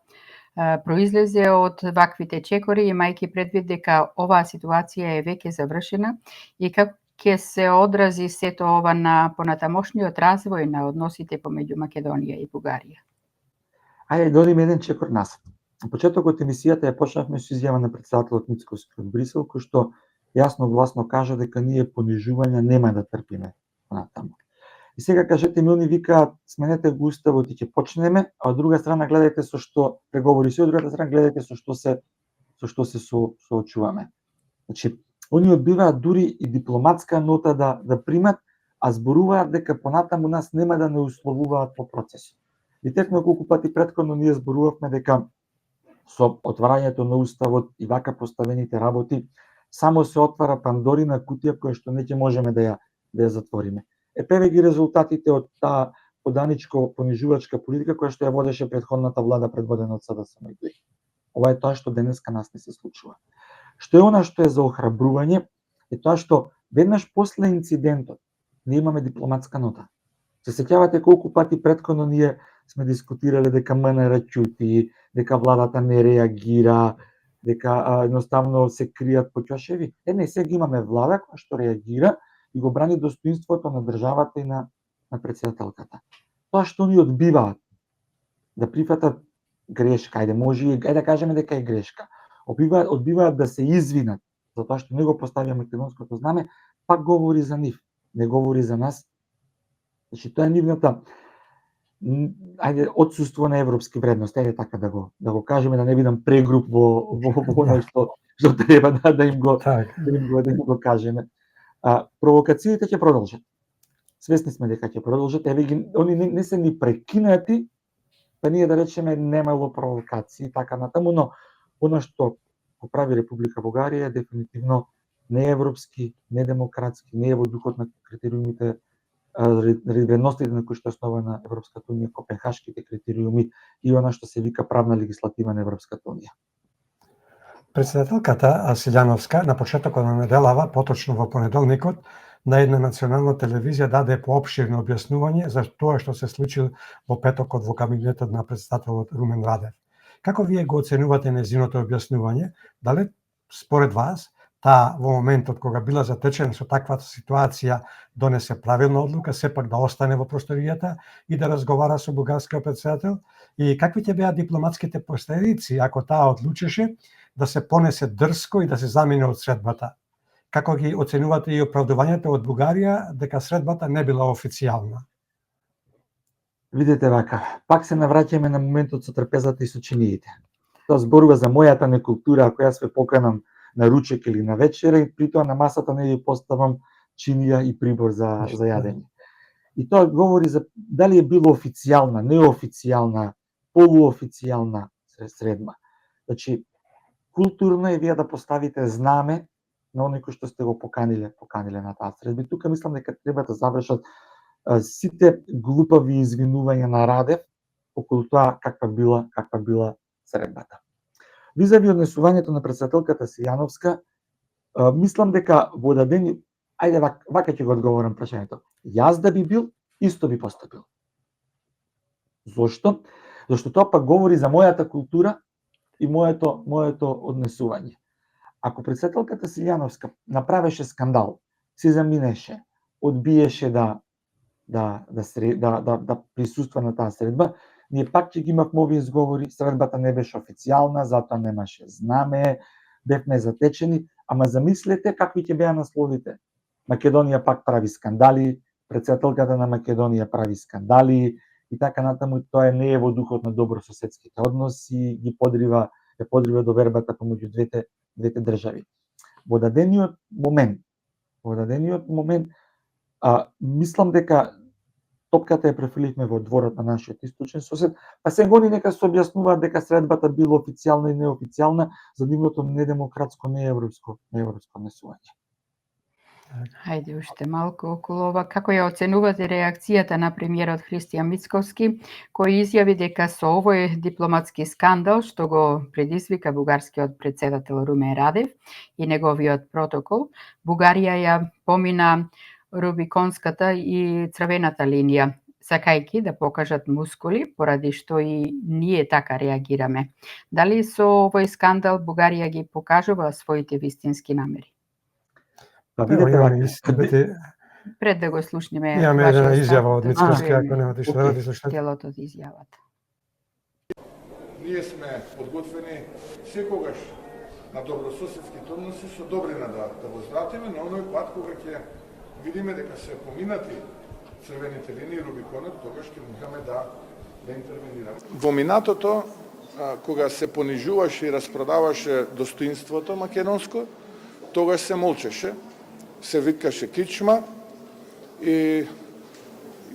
произлезе од ваквите чекори, имајќи предвид дека оваа ситуација е веќе завршена и како ќе се одрази сето ова на понатамошниот развој на односите помеѓу Македонија и Бугарија? Ајде да одиме еден чекор назад. На почетокот емисијата ја почнавме со изјава на председателот Мицковски од Брисел, кој што јасно гласно кажа дека ние понижувања нема да трпиме понатаму. И сега кажете ми, они викаат, сменете го уставот и ќе почнеме, а од друга страна гледајте со што преговори се, од другата страна гледајте со што се соочуваме. Значи, они одбиваат дури и дипломатска нота да примат, а зборуваат дека понатаму нас нема да не условуваат по процесот. И текно колку пати претходно ние зборувавме дека со отварањето на уставот и вака поставените работи само се отвара Пандорина кутија која што не ќе можеме да ја затвориме. Еве ги резултатите од таа поданичко понижувачка политика која што ја водеше претходната влада предводена од СДСМ. Ова е тоа што денеска нас не се случува. Што е она што е за охрабрување е тоа што веднаш после инцидентот ние имаме дипломатска нота. Се сеќавате колку пати претходно ние сме дискутирале дека МНР ќути, дека владата не реагира, дека едноставно се кријат по ќошеви. Не, сега имаме влада која што реагира и го брани достоинството на државата и на председателката. Тоа што ни одбиваат да прифатат грешка, ајде да кажеме дека е грешка, одбиваат да се извинат за тоа што не го поставија македонското знаме, пак говори за нив, не говори за нас. Значи тоа е нивната отсуство на европски вредности, така да го кажеме, да не бидам прегруп во она што треба да им го кажеме. Провокациите ќе продолжат. Свесни сме дека ќе продолжат, они не се ни прекинати, па ние да речеме немало провокации, така натаму, но она што го прави Република Бугарија е дефинитивно не европски, не демократски, не е во духот на критериумите, вредностите на кои што е основана Европската унија, копенхашките критериуми и она што се вика правна легислатива на Европската унија. Председателката Силјановска на почетокот на неделава, поточно во понеделникот, на една национална телевизија даде поопширно објаснување за тоа што се случи во петокот во кабинетот на председателот Румен Радев. Како вие го оценувате нејзиното објаснување? Дали според вас таа во моментот кога била затечена со таква ситуација донесе правилна одлука сепак да остане во просторијата и да разговара со бугарскиот председател? И какви ќе беа дипломатските последици ако таа одлучеше да се понесе дрско и да се замине од средбата? Како ги оценувате и оправдувањето од Бугарија дека средбата не била официјална? Видете вака, пак се навраќаме на моментот со трпезата и со чиниите. Тоа зборува за мојата некултура, ако јас ве поканам на ручек или на вечера и при тоа на масата не ви поставам чинија и прибор за јадење. И тоа говори за дали е било официјална, неофицијална, полуофицијална средба. Значи, културно е вие да поставите знаме на оној кој што сте го поканиле на таа средба. И тука мислам дека треба да завршат сите глупави извинувања на Радев околу тоа каква била средбата. Визави однесувањето на председателката Силјановска, мислам дека во дадени, ајде вака ќе го одговорам прашањето. Јас да би бил исто би постапил. Зошто? Зашто тоа пак говори за мојата култура и моето однесување. Ако председателката Силјановска направеше скандал, се заминеше, одбиеше да присуства на таа средба, ние пак ќе ги имавме овие изговори, средбата не беше официјална, затоа немаше знаме, бевме затечени, ама замислете какви ќе беа насловите. Македонија пак прави скандали, председателката на Македонија прави скандали и така натаму, тоа не е во духот на добрососедските односи, ја подрива довербата помеѓу двете држави. Во дадениот момент, мислам дека топката ја префрливме во дворот на нашиот источен сосед, па се гони нека се објаснуваат дека средбата била официјална и неофицијална, за нивното недемократско, неевропско однесување. Хајде уште малку околу ова. Како ја оценувате реакцијата на премиерот Христијан Мицковски, кој изјави дека со овој дипломатски скандал што го предизвика бугарскиот председател Румен Радев и неговиот протокол, Бугарија ја помина Рубиконската и црвената линија, сакајќи да покажат мускули, поради што и ние така реагираме. Дали со овој скандал Бугарија ги покажува своите вистински намери? Па видете, пред да го слушнеме имаме една изјава од Мицковски, ако немате што да слушате. Делот од изјавата. Ние сме подготвени секогаш на добрососедските односи со добрина да возвратиме, но оној пат кога ќе видиме дека се поминати црвените линии Рубиконот, тогаш ќе можеме да интервенираме. Во минатото, кога се понижуваше и распродаваше достоинството македонско, тогаш се молчеше, се викаше кичма и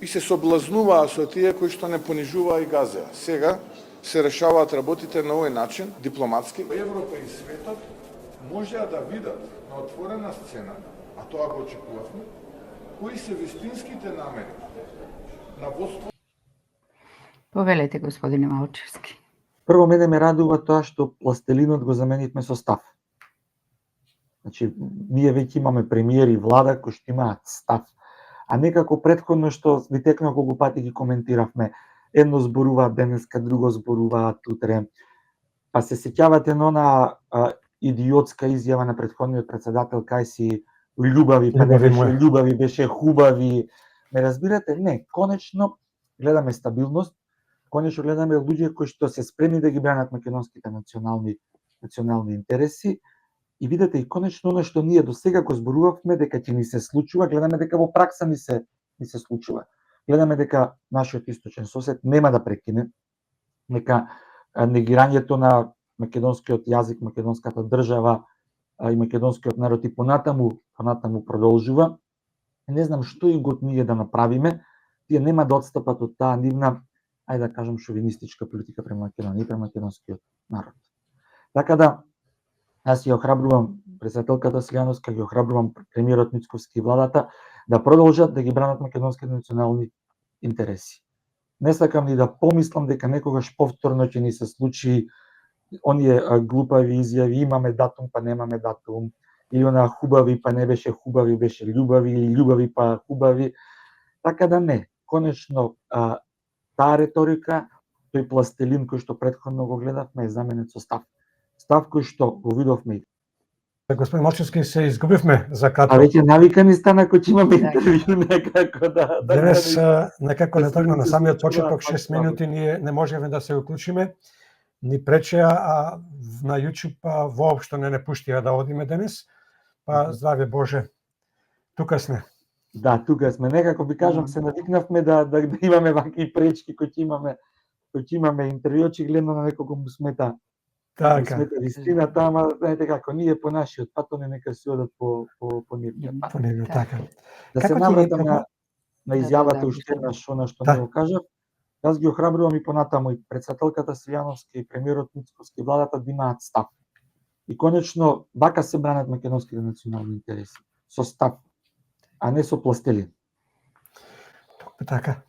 се соблазнуваа со тие кои што не понижуваа и газеа. Сега се решаваат работите на овој начин, дипломатски. Европа и светот можеа да видат на отворена сцена, а тоа го очекувавме, кои се вистинските намери на водство. Повелете, господине Малчевски. Прво, мене ме радува тоа што пластелинот го заменивме со став. Значи, ние веќе имаме премиер и влада кои што имаат став. А некако претходно што ви тек неколку пати ги коментиравме, едно зборуваат денеска, друго зборуваат утре. Па се сеќавате на она идиотска изјава на претходниот председател кај си љубави, па не беше љубави, беше хубави. Ме разбирате? Не, конечно гледаме стабилност, конечно гледаме луѓе кои што се спремни да ги бранат македонските национални интереси. И видите, и конечно оно што ние до сега го зборувавме дека ќе ни се случува, гледаме дека во пракса ни се случува. Гледаме дека нашиот источен сосед нема да прекине, дека негирањето на македонскиот јазик, македонската држава и македонскиот народ и понатаму продолжува. Не знам што и год ние да направиме, тие нема да отстапат од таа нивна, ајде да кажам, шовинистичка политика према Македонија и према македонскиот народ. Така да, јас ја охрабрувам председателката Силјановска, ги охрабрувам премиерот Мицковски и владата да продолжат да ги бранат македонските национални интереси. Не сакам ни да помислам дека некогаш повторно ќе ни се случи оние глупави изјави, имаме датум па немаме датум, или она хубави па не беше хубави, беше љубави, или љубави па хубави. Така да не, конечно таа риторика, тој пластелин кој што претходно го гледавме е заменет со став. Став кој што го видовме. Господин Малчевски, се изгубивме за кратко. А веќе навикани стана кој ќе имаме интервју некако да... Денес некако не тргна на самиот почеток, 6 минути ние не можеме да се уклучиме. Ни пречеа, а на YouTube воопшто не пуштија да одиме денес. Па здраве Боже, тука сме. Да, тука сме. Некако ви кажам, се навикнавме да имаме вакви пречки кои ќе имаме интервју, очигледно на некого му смета. Така. Смета вистината, ама знаете како, ние по нашиот пат, они нека си одат по нивниот пат. По нивниот, така. Да се навратам на изјавата уште еднаш она што не го кажав. Јас ги охрабрувам и понатаму и председателката Силјановска и премиерот Мицковски, владата да имаат став. И конечно, вака се бранат македонските национални интереси. Со став, а не со пластелин. Така.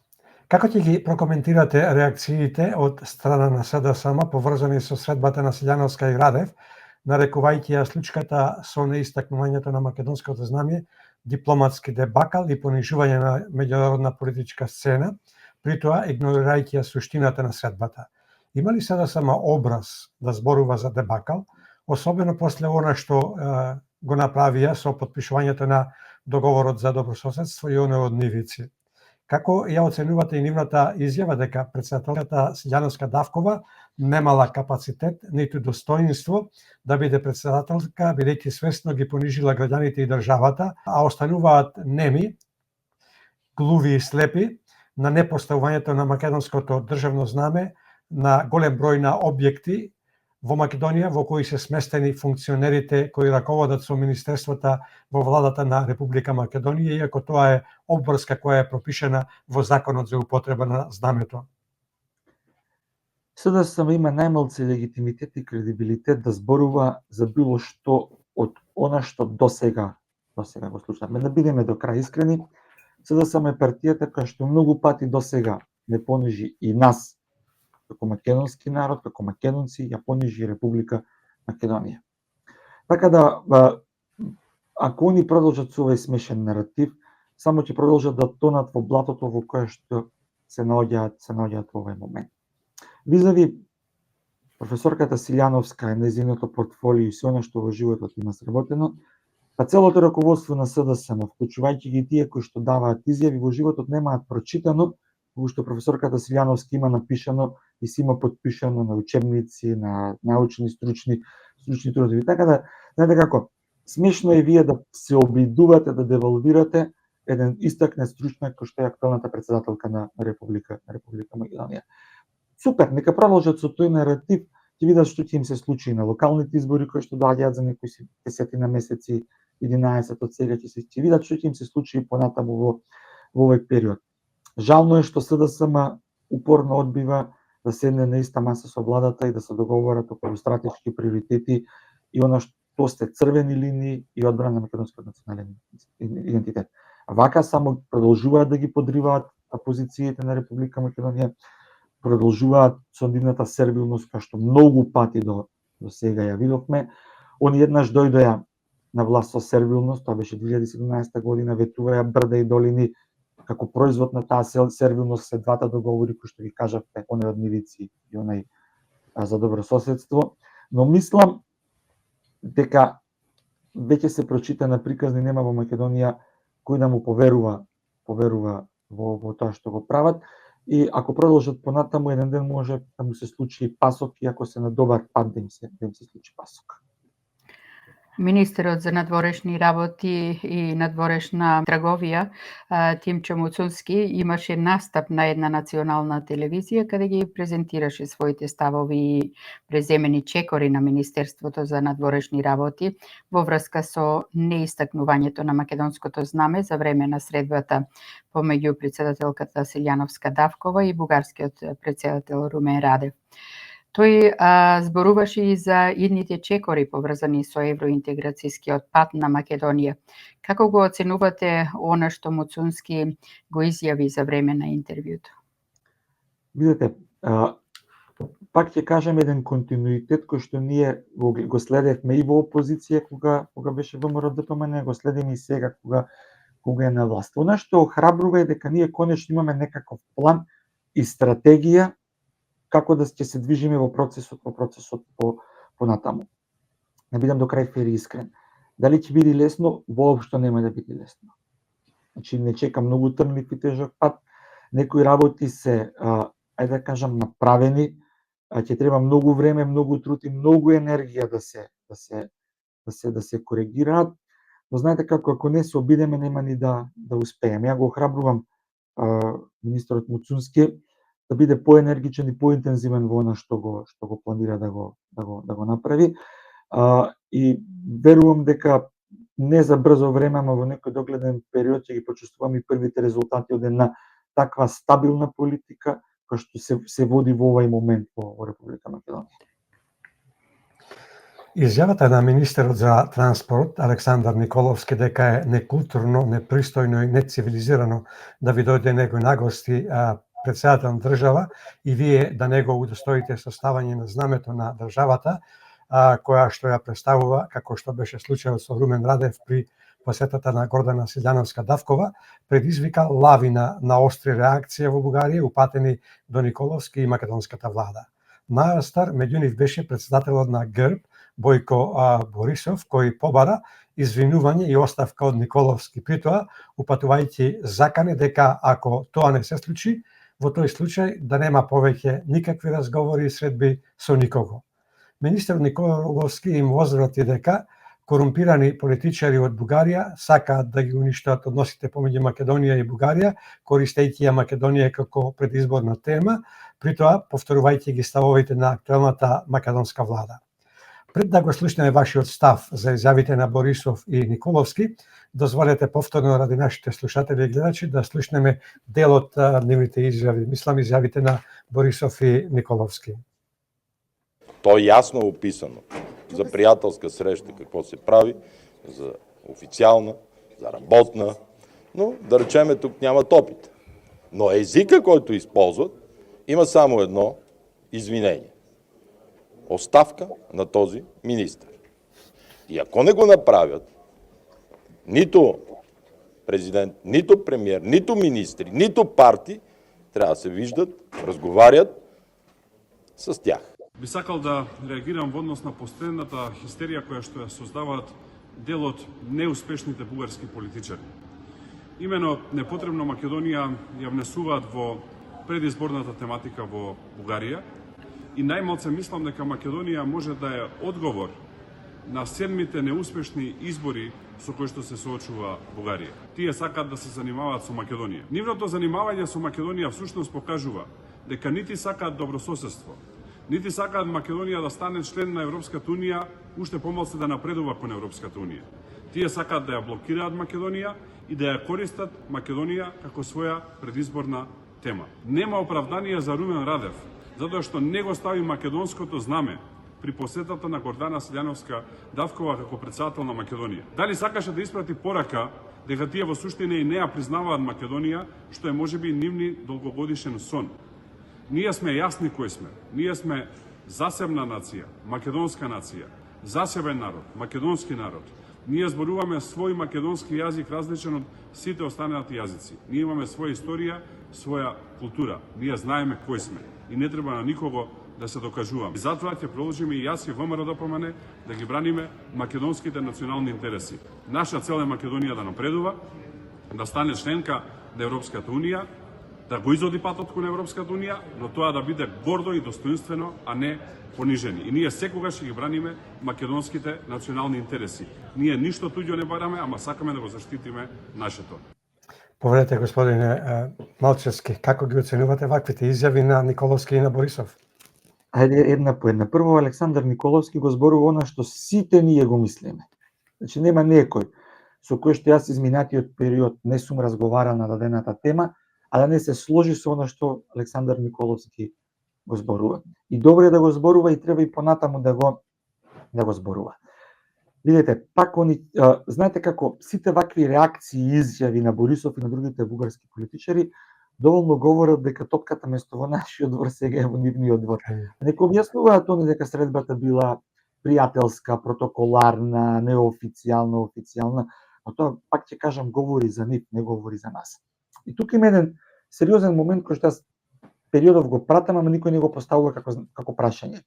Како ќе ги прокоментирате реакциите од страна на СДСМ поврзани со средбата на Силјановска и Радев, нарекувајќи ја случката со неистакнувањето на македонското знамје дипломатски дебакал и понижување на меѓународна политичка сцена, при тоа игнорирајќи ја суштината на средбата. Има ли СДСМ образ да зборува за дебакал, особено после она што го направија со потпишувањето на договорот за добрососедство и оној од Нивици? Како ја оценувате и нивната изјава дека председателката Силјановска Давкова немала капацитет, ниту достоинство да биде председателка, бидејќи свесно ги понижила граѓаните и државата, а остануваат неми, глуви и слепи на непоставувањето на македонското државно знаме на голем број на објекти во Македонија во кои се сместени функционерите кои раководат со министерствата во владата на Република Македонија, иако тоа е обврска која е пропишена во Законот за употреба на знамето. СДСМ има најмалце легитимитет и кредибилитет да зборува за било што од она што досега го слушаме. Да бидеме до крај искрени, СДСМ е партијата која што многу пати досега не понижи и нас како македонски народ, како македонци, ја понижи Република Македонија. Така да, ако они продолжат со овој смешен наратив, само ќе продолжат да тонат во блатото во кое што се наоѓаат во овој момент. Визави професорката Силјановска и нејзиното портфолио и се она што во животот има сработено, па целото раководство на СДСМ, вклучувајќи ги тие кои што даваат изјави во животот, немаат прочитано во што професорката Силјановска има напишано и си има потпишано на учебници, на научни стручни трудови. Така да, знаете како, смешно е вие да се обидувате да девалвирате еден истакнет стручнак кој што е актуелната председателка на Република Македонија. Супер, нека продолжат со тој наратив, ќе видат што ќе им се случи на локалните избори кои што доаѓаат за некои 10 на месеци, 11 од сега ќе видат што ќе им се случи и понатаму во овој период. Жално е што СДСМ упорно одбива да седне на иста маса со владата и да се договорат околу стратешки приоритети и она што сте црвени линии и одбрана на македонскиот национален идентитет. Вака само продолжуваат да ги подриваат позициите на Република Македонија, продолжуваат со нивната сервилност, која што многу пати до сега ја видовме. Они еднаш дојдоа на власт со сервилност, тоа беше 2017 година, ветуваја брда и долини, како производ на таа сервилност се двата договори кои што ги кажавте, оној од Нивици и оној за добрососедство, но мислам дека веќе се прочита на приказни, нема во Македонија кој да му поверува во тоа што го прават. И ако продолжат понатаму, еден ден може да му се случи пасок, и ако се на добар пат да им се случи пасок. Министерот за надворешни работи и надворешна трговија Тимчо Муцунски имаше настап на една национална телевизија каде ги презентираше своите ставови и преземени чекори на Министерството за надворешни работи во врска со неистакнувањето на македонското знаме за време на средбата помеѓу председателката Силјановска Давкова и бугарскиот председател Румен Радев. Тој зборуваше и за идните чекори поврзани со евроинтеграцијскиот пат на Македонија. Како го оценувате она што Муцунски го изјави за време на интервјуто? Видете, пак ќе кажем еден континуитет кој што ние го следевме и во опозиција кога беше ВМРО ДПМН, го следиме и сега кога е на власт. Она што охрабрува е дека ние конечно имаме некаков план и стратегија како да ќе се движиме во процесот понатаму. Не бидам до крај фер и искрен. Дали ќе биде лесно? Воопшто нема да биде лесно. Значи не чека многу трнлив и тежок пат. Некои работи се, ајде да кажам, направени, ќе треба многу време, многу труд и многу енергија да се коригираат. Но знаете како, ако не се обидеме, нема ни да успееме. Ја го охрабрувам министерот Муцунски да биде поенергичен и поинтензивен во она што го планира да го направи. И верувам дека не за брзо време, ама во некој догледен период ќе ги почувствуваме и првите резултати од една таква стабилна политика која што се води во овој момент во Република Македонија. Изјавата на министерот за транспорт Александар Николовски дека е некултурно, непристојно и нецивилизирано да ви дојде некој нагости председател на држава и вие да него удостоите со ставање на знамето на државата, која што ја представува, како што беше случајот со Румен Радев при посетата на Гордана Силјановска-Давкова предизвика лавина на остри реакција во Бугарија упатени до Николовски и македонската влада. Најостар меѓу нив беше председателот на ГРБ Бојко Борисов, кој побара извинување и оставка од Николовски, при тоа упатувајќи закане дека ако тоа не се случи, во тој случај да нема повеќе никакви разговори и средби со никого. Министерот Николовски им возврати дека корумпирани политичари од Бугарија сакаат да ги уништат односите помеѓу Македонија и Бугарија, користејќи ја Македонија како предизборна тема, при тоа повторувајќи ги ставовите на актуелната македонска влада. Пред да го слушнеме вашиот став за изјавите на Борисов и Николовски, дозволете повторно ради нашите слушатели и гледачи да слушнеме дел од нивните изјави, мислам изјавите на Борисов и Николовски. То е ясно описано за приятелска среща какво се прави, за официална, за работна, но да речеме тук нямат опит. Но езика, който използват, има само едно извинение. Оставка на този министър. И ако не го направят, нито президент, нито премиер, нито министри, нито партии трябва да се виждат, разговарят с тях. Би сакал да реагирам во однос на последната хистерија која што ја создаваат дел од неуспешните бугарски политичари. Имено непотребно Македонија ја внесуваат во предизборната тематика во Бугарија и најмалце мислам дека Македонија може да е одговор на седмите неуспешни избори со кои што се соочува Бугарија. Тие сакаат да се занимаваат со Македонија. Нивното занимавање со Македонија всушност покажува дека нити сакаат добрососедство, нити сакаат Македонија да стане член на Европската унија, уште помалку да напредува кон Европската унија. Тие сакаат да ја блокираат Македонија и да ја користат Македонија како своја предизборна тема. Нема оправдание за Румен Радев, затоа што не го стави македонското знаме при посетата на Гордана Силјановска-Давкова како председател на Македонија. Дали сакаше да испрати порака дека тие во суштина и не ја признаваат Македонија, што е можеби нивни долгогодишен сон. Ние сме јасни кои сме. Ние сме засебна нација, македонска нација, засебен народ, македонски народ. Ние зборуваме свој македонски јазик различен од сите останати јазици. Ние имаме своја историја, своја култура. Ние знаеме кои сме и не треба на никого да се докажуваме. Затоа ќе продолжиме и јас и ВМРО ДПМН да ги браниме македонските национални интереси. Наша цел е Македонија да напредува, да стане членка на Европската унија, да го изоди патот кон Европската унија, но тоа да биде гордо и достоинствено, а не понижени. И ние секогаш ќе ги браниме македонските национални интереси. Ние ништо туѓо не бараме, ама сакаме да го заштитиме нашето. Поведете, господине Малчевски, како ги оценувате ваквите изјави на Николовски и на Борисов? Ајде една по една. Прво, Александар Николовски го зборува она што сите ние го мислиме. Значи нема некој со кој што јас изминатиот период не сум разговарал на дадената тема, а да не се сложи со она што Александар Николовски го зборува. И добро е да го зборува и треба и понатаму да го зборува. Видете, пак знаете како сите вакви реакции и изјави на Борисов и на другите бугарски политичари доволно говорат дека топката место во нашиот двор сега е во нивниот двор. Некои објаснуваат они дека средбата била пријателска, протоколарна, неофицијална, официјална, но тоа пак ќе кажам говори за нив, не говори за нас. И тука има еден сериозен момент кој што јас периодов го пратам, ама никој не го поставува како прашање.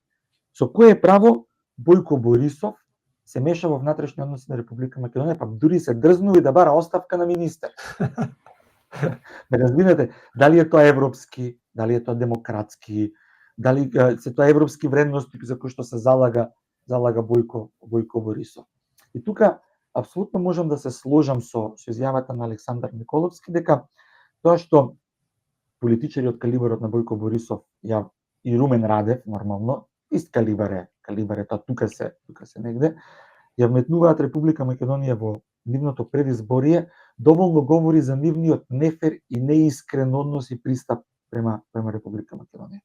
Со кое право Бојко Борисов се меша во внатрешни односи на Република Македонија, па дури се дрзнува и да бара оставка на министер. Ме разбирате, дали е тоа европски, дали е тоа демократски, дали се тоа европски вредности за кои што се залага Бојко Борисов. И тука апсолутно можам да се сложам со изјавата на Александар Николовски дека тоа што политичари од калибарот на Бојко Борисов и Румен Радев нормално ист калибар е тоа тука се негде ја вметнуваат Република Македонија во нивното предизборие, доволно говори за нивниот нефер и неискрен однос и пристап према Република Македонија.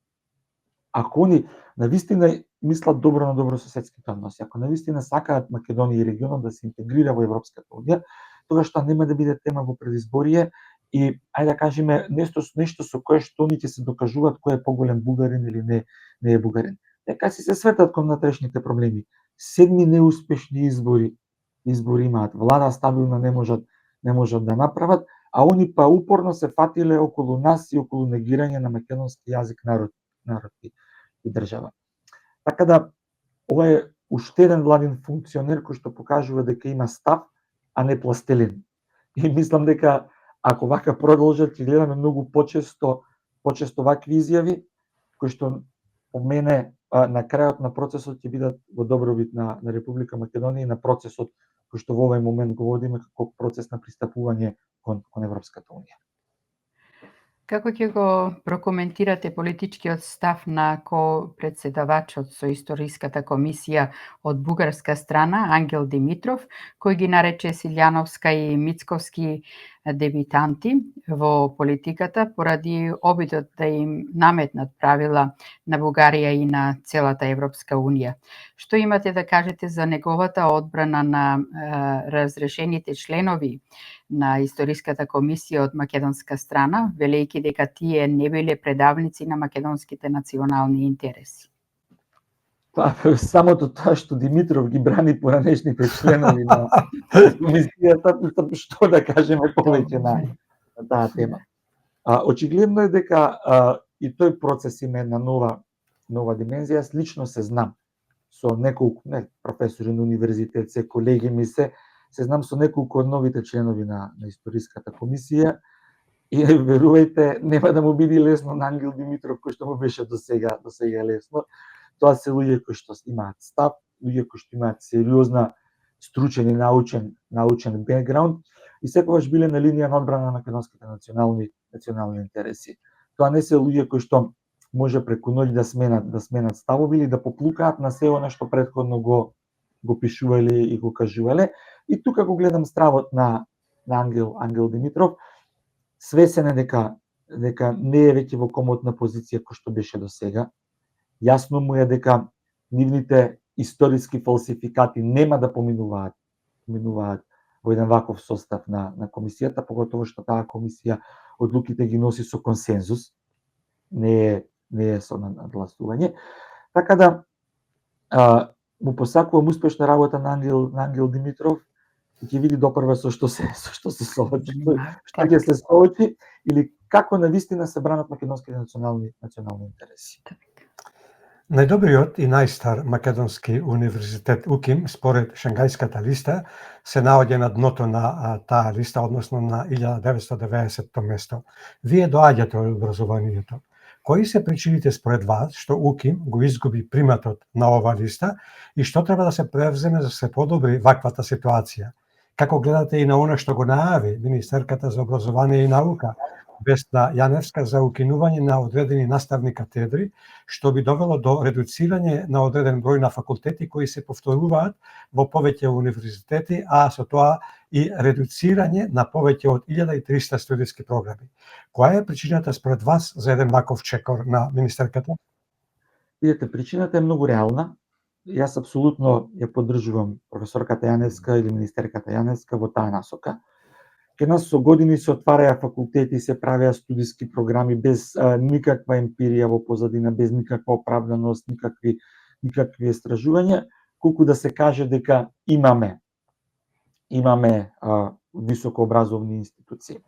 Ако они навистина мислат добро на добрососедските односи, ако навистина сакаат Македонија и регионот да се интегрира во Европската унија, тогаш тоа нема да биде тема во предизборие и ајде да кажеме нешто со кое што они ќе се докажуваат кој е поголем бугарин или не е бугарин. Дека си се светат кон внатрешните проблеми. 7 неуспешни избори избори, имаат влада стабилна, не можат да направат, а они па упорно се фатиле околу нас и околу негирање на македонски јазик, народ и држава. Така да, ова е уште еден владин функционер кој што покажува дека има став, а не пластелин. И мислам дека ако вака продолжат, ќе гледаме многу почесто вакви изјави, кои што по мене на крајот на процесот ќе бидат во добробит на Република Македонија и на процесот кој што во овој момент го водиме како процес на пристапување кон Европската унија. Како ќе го прокоментирате политичкиот став на ко-председавачот со Историската комисија од бугарска страна, Ангел Димитров, кој ги нарече Силјановска и Мицковски дебитанти во политиката поради обидот да им наметнат правила на Бугарија и на целата Европска унија. Што имате да кажете за неговата одбрана на разрешените членови на Историската комисија од македонска страна, велејќи дека тие не биле предавници на македонските национални интереси? Па, самото тоа што Димитров ги брани поранешните членови на комисијата, што да кажеме повеќе на таа тема. Очигледно е дека и тој процес има една нова димензија. Јас лично се знам со неколку професори на универзитет, се колеги ми се знам со неколку од новите членови на Историската комисија и верувајте, нема да му биде лесно на Ангел Димитров, кој што му беше до сега лесно. Тоа се луѓе кои што имаат став, луѓе кои што имаат сериозна стручен и научен бекграунд и секогаш биле на линија на одбрана на македонските национални интереси. Тоа не се луѓе кои што може преку ноќ да сменат ставови или да поплукаат на се она што претходно го пишувале и го кажувале. И тука го гледам стравот на Ангел Димитров, свесен е дека не е веќе во комотна позиција кој што беше до сега. Јасно му е дека нивните историски фалсификати нема да поминуваат во еден ваков состав на комисијата, поготово што таа комисија одлуките ги носи со консензус, не е со нагласување. Така да му посакувам успешна работа на Ангел Димитров и ќе види допрва со што се соочи, што ќе се соочи или како навистина се бранат македонските национални интереси. Најдобриот и најстар македонски универзитет УКИМ, според Шангајската листа, се наоѓа на дното на таа листа, односно на 1990 место. Вие доаѓате од образованието. Кои се причините според вас што УКИМ го изгуби приматот на ова листа и што треба да се превземе за да се подобри ваквата ситуација? Како гледате и на она што го најави Министерката за образование и наука, Весна Јаневска, за укинување на одредени наставни катедри, што би довело до редуцирање на одреден број на факултети кои се повторуваат во повеќе универзитети, а со тоа и редуцирање на повеќе од 1300 студиски програми. Која е причината според вас за еден ваков чекор на министерката? Видете, причината е многу реална. Јас апсолутно ја поддржувам професорката Јаневска или министерката Јаневска во таа насока. Ке нас со години се отвараја факултети, се правеа студиски програми без никаква емпирија во позадина, без никаква оправданост, никакви истражувања, колку да се каже дека имаме високообразовни институции.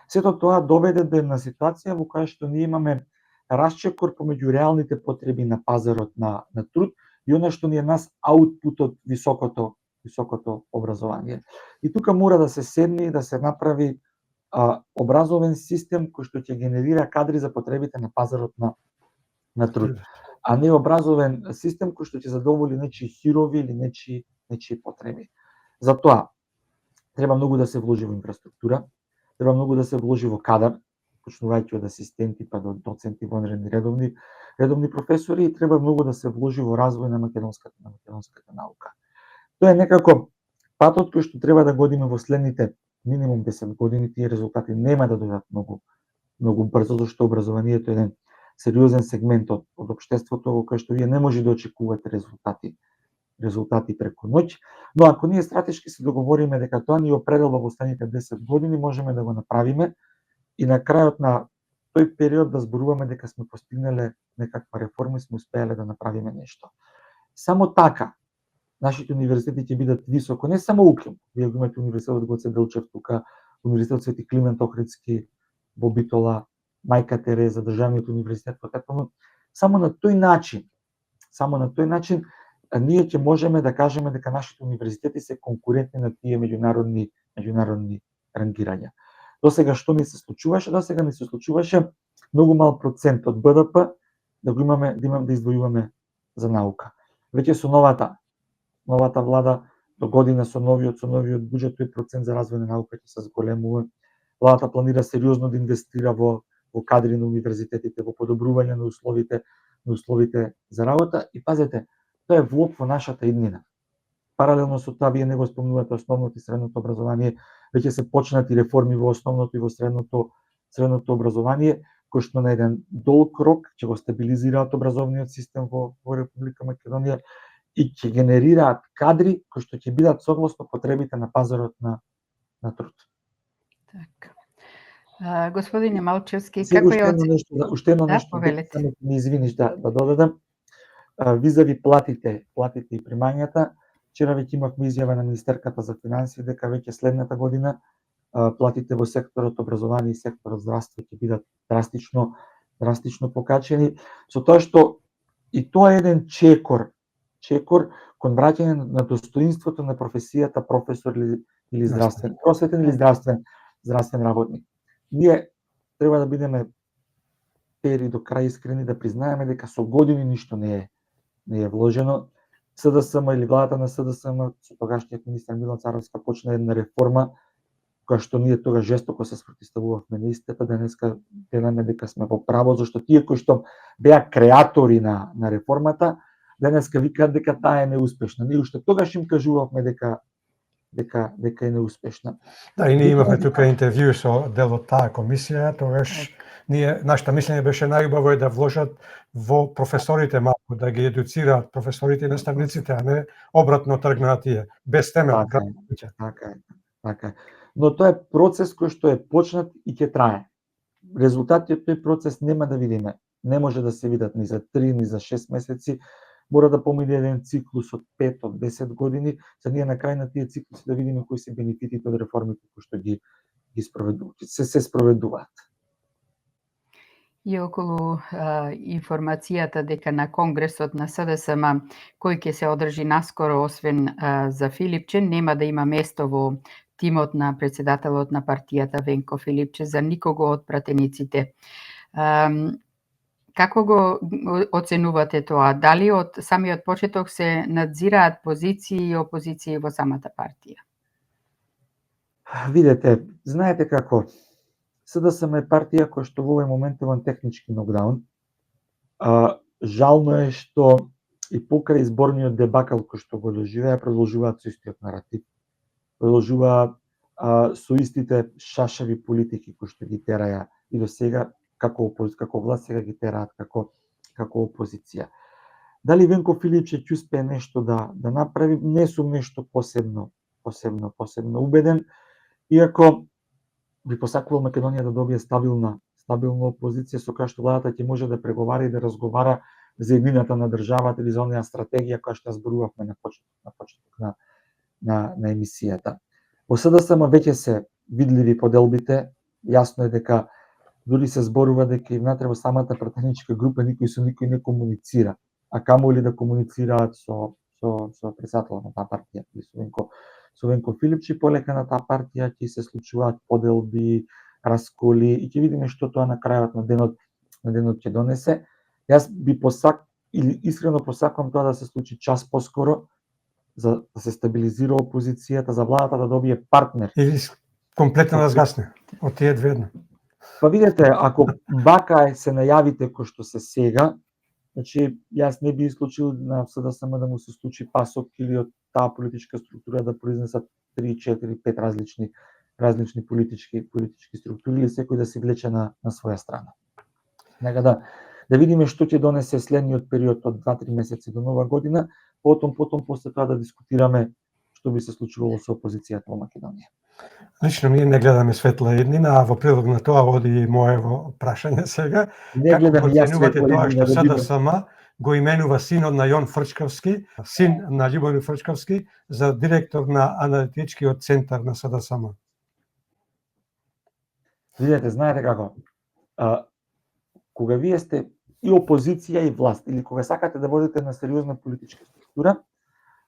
Сето тоа доведе до една ситуација во која што ние имаме расчекор помеѓу реалните потреби на пазарот на труд и она што ни е нас аутпутот високото образование. И тука мора да се седне и да се направи образовен систем кој што ќе генерира кадри за потребите на пазарот на труд, а не образовен систем кој што ќе задоволи нечии хирови или нечии потреби. Затоа треба многу да се вложи во инфраструктура, треба многу да се вложи во кадар, почнувајќи од асистенти па до доценти, вонредни редовни професори, и треба многу да се вложи во развој на македонската наука. Тоа е некако патот кој што треба да годиме во следните минимум 10 години. Тие резултати нема да дојдат многу брзо, зашто образованието е еден сериозен сегмент од општеството во кој што вие не може да очекувате резултати преку ноќ, но ако ние стратешки се договориме дека тоа ни определува во следните 10 години, можеме да го направиме и на крајот на тој период да зборуваме дека сме постигнале некаква реформа и сме успеале да направиме нешто. Само така нашите универзитети ќе бидат високо, не само УКИМ, вие го имате универзитетот Гоце Делчев тука, универзитетот Свети Климент Охридски во Битола, Мајка Тереза, државниот универзитет во Тетово. Само на тој начин ние ќе можеме да кажеме дека нашите универзитети се конкурентни на тие меѓународни рангирања. Досега што ни се случуваше? Досега ни се случуваше многу мал процент од БДП да го имаме, да издвојуваме за наука. Веќе со новата влада до година со новиот буџет тој процент за развој на наука ќе се зголемува. Владата планира сериозно да инвестира во кадри на универзитетите, во подобрување на условите за работа и пазете, тоа е влог во нашата иднина. Паралелно со тоа, вие не го спомнувате основното и средното образование, веќе се почнати реформи во основното и во средното образование, кои што на еден долг рок ќе го стабилизираат образовниот систем во Република Македонија и ќе генерираат кадри кои што ќе бидат согласно потребите на пазарот на труд. Така. Господине Малчевски, како е уште едно нешто, само ми извиниш да додадам. Визави платите и примањата, вчера веќе имавме изјава на министерката за финансии дека веќе следната година платите во секторот образование и секторот здравство ќе бидат драстично покачени, со тоа што и тоа е еден чекор кон враќање на достоинството на професијата професор или просветен или здравствен работник. Ние треба да бидеме фери до крај искрени, да признаеме дека со години ништо не е вложено. СДСМ или владата на СДСМ со тогашниот министер Милан Царовска почна една реформа која што ние тога жестоко се спротивставувавме на истата. Денеска гледаме дека сме во право, зашто тие кои што беа креатори на реформата денеска викаат дека таа е неуспешна. Ние уште тогаш им кажувавме дека е неуспешна. Да, и ние имавме тука интервју со дел од таа комисија, тогаш нашата мислење беше најубаво е да вложат во професорите малку, да ги едуцираат професорите и наставниците, а не обратно тргнаа тие, без темел. Така е. Но тоа е процес кој што е почнат и ќе трае. Резултатите од тој процес нема да видиме. Не може да се видат ни за 3, ни за 6 месеци. Мора да помине еден циклус од 5, од 10 години, за ние на крај на тие циклуси да видиме кои се бенефитите од реформите кои што ги се спроведуваат. И околу информацијата дека на Конгресот на СДСМ, кој ќе се одржи наскоро, освен за Филипче, нема да има место во тимот на председателот на партијата Венко Филипче за никого од пратениците. Како го оценувате тоа? Дали од самиот почеток се надзираат позиции и опозиции во самата партија? Видете, знаете како, СДСМ е партија која што во овој момент е во технички нокдаун. Жално е што и покрај изборниот дебакал кој што го доживеа, продолжуваат со истиот наратив. Продолжуваат со истите шашави политики кои што ги тераја и до сега како власт, сега ги тераат како опозиција. Дали Венко Филипче ќе успее нешто да направи, не сум нешто посебно убеден, иако би посакувал Македонија да добие стабилна опозиција со која што владата ќе може да преговара и да разговара за еднината на државата или за онаа стратегија која што зборувавме на почеток на емисијата. Во СДСМ веќе се видливи поделбите, јасно е дека дури се зборува дека и внатре во самата пратеничка група никој со никој не комуницира, а камоли да комуницираат со председателот на таа партија, со Венко Филипче. Полека на таа партија ќе се случуваат поделби, расколи и ќе видиме што тоа на крајот на денот ќе донесе. Јас би искрено посакувам тоа да се случи час поскоро, за да се стабилизира опозицијата, за владата да добие партнер. Или комплетно да згасне од тие две една. Па видете, ако бака се најавите кој што се сега, значи јас не би исклучил на СДСМ да му се случи пасок или од таа политичка структура да произнесат 3, 4, 5 различни политички структури или секој да се влече на своја страна. Нека да видиме што ќе донесе следниот период од 2-3 месеци до нова година, потом после тоа да дискутираме што би се случувало со опозицијата во Македонија. Лично ние не гледаме светла иднина, а во прилог на тоа оди и моево прашање сега. Не гледаме јас светла иднина. Како оценувате тоа што СДСМ го именува синот на Јон Фрчковски, син на Љубомир Фрчковски, за директор на аналитичкиот центар на СДСМ? Видете, знаете како, кога вие сте и опозиција и власт, или кога сакате да водите на сериозна политичка структура,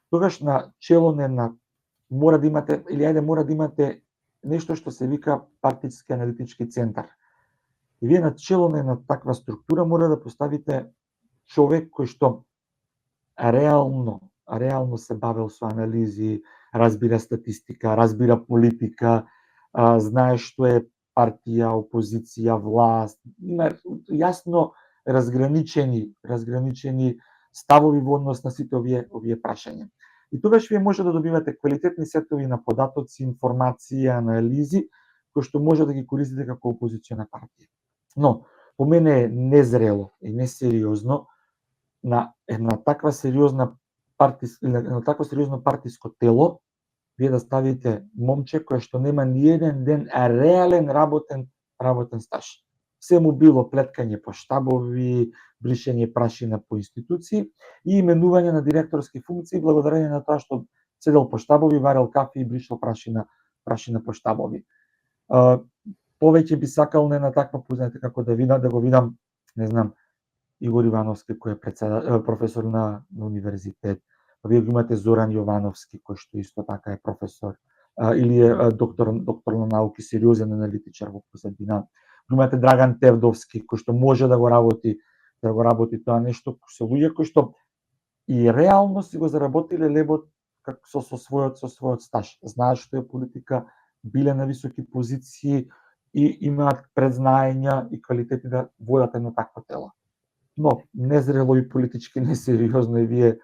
тогаш на чело на мора да имате, или ајде мора да имате нешто што се вика партиски аналитички центар. И вие на чело на таква структура мора да поставите човек кој што реално се бавел со анализи, разбира статистика, разбира политика, знае што е партија, опозиција, власт, има јасно разграничени ставови во однос на сите овие прашања. И тогаш вие може да добивате квалитетни сетови на податоци, информации, анализи, кои што може да ги користите како опозициона партија. Но, по мене е незрело и несериозно на таква сериозно партиско тело вие да ставите момче кој што нема ни еден ден реален работен стаж. Се му било плеткање по штабови, бришење прашина по институции и именување на директорски функции благодарение на тоа што седел по штабови, варел кафе и бришал прашина по штабови. Повеќе би сакал не на таква познаете како да го видам, не знам, Игор Ивановски кој е професор на универзитет. Вие го имате Зоран Јовановски кој што исто така е професор или е доктор на науки, сериозен аналитичар во позадина. Имате Драган Тевдовски кој што може да го работи тоа нешто, се луѓе кои што и реално си го заработиле лебот со својот стаж. Знаат што е политика, биле на високи позиции и имаат предзнаења и квалитети да водат едно такво тело. Но незрело и политички несериозно е вие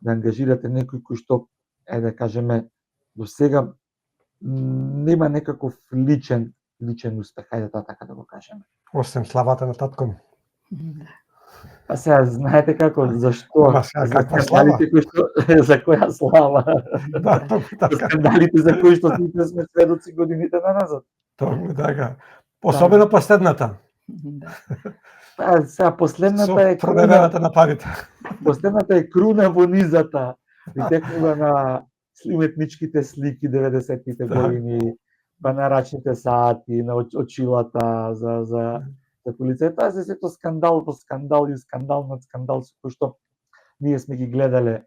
да ангажирате некој кој што, да кажеме, до сега нема некаков личен успех, ајде тоа така да го кажеме. Осем славата на татком. Па сега знаете како, зашто? Каква слава? За која слава? Да, така. Скандалите за кои што сите сме сведоци годините назад. Точно така. Особено последната. Па сега последната е проверената на парите. Последната е круна во низата. И текнува на уметничките слики 90-тите години, па на рачните сати, на очилата за полиција. Тоа се сето скандал по скандал и скандал над скандал со кој што ние сме ги гледале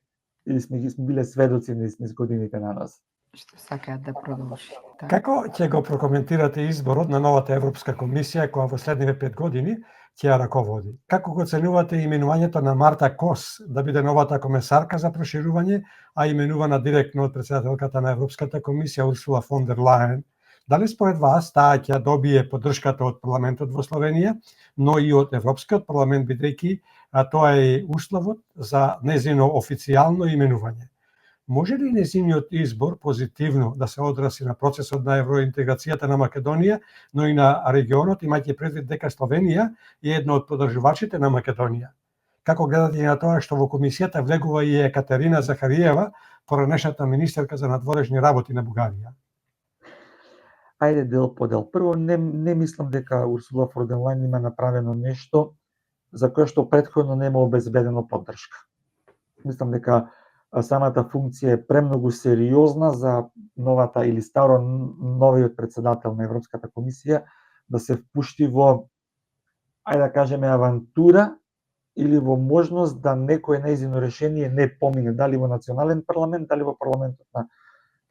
или сме биле сведоци низ годините на нас. Што сакаат да продолжи. Како ќе го прокоментирате изборот на новата Европска комисија која во следниве 5 години ќе ја раководи? Како го оценувате именувањето на Марта Кос да биде новата комесарка за проширување, а именувана директно од претседателката на Европската комисија Урсула фон дер Лајен? Дали според вас таа ќе добие поддршката од парламентот во Словенија, но и од Европскиот парламент бидејќи тоа е условот за незино официјално именување? Може ли незиниот избор позитивно да се одрази на процесот на евроинтеграцијата на Македонија, но и на регионот, имајќи предвид дека Словенија е едно од поддржувачите на Македонија? Како гледате на тоа што во комисијата влегува и Екатерина Захариева, поранешната министерка за надворешни работи на Бугарија? Ајде дел по дел. Прво, не мислам дека Урсула фон дер Лајен има направено нешто за кое што претходно нема обезбедено поддршка. Мислам дека самата функција е премногу сериозна за новата или новиот председател на Европската комисија да се впушти во, ајде да кажеме, авантура или во можност да некое нејзино решение не помине дали во национален парламент, дали во парламентот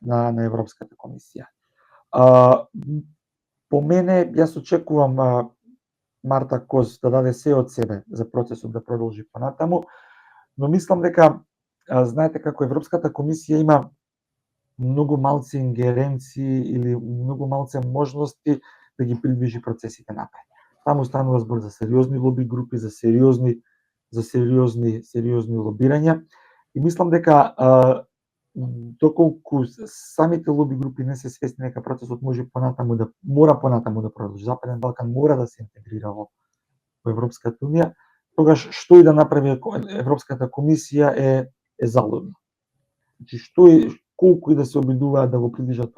на Европската комисија. По мене, јас очекувам Марта Кос да даде се од себе за процесот да продолжи понатаму, но мислам дека знаете како Европската комисија има многу малци ингеренции или многу малце можности да ги придвижи процесите напред. Таму станува збор за сериозни лоби групи, за сериозни лобирања и мислам дека доколку самите лоби групи не се свесни дека процесот мора понатаму да продолжи, Западен Балкан мора да се интегрира во Европската унија, тогаш што и да направи Европската комисија е залудно. Значи колку и да се обидуваат да го придвижат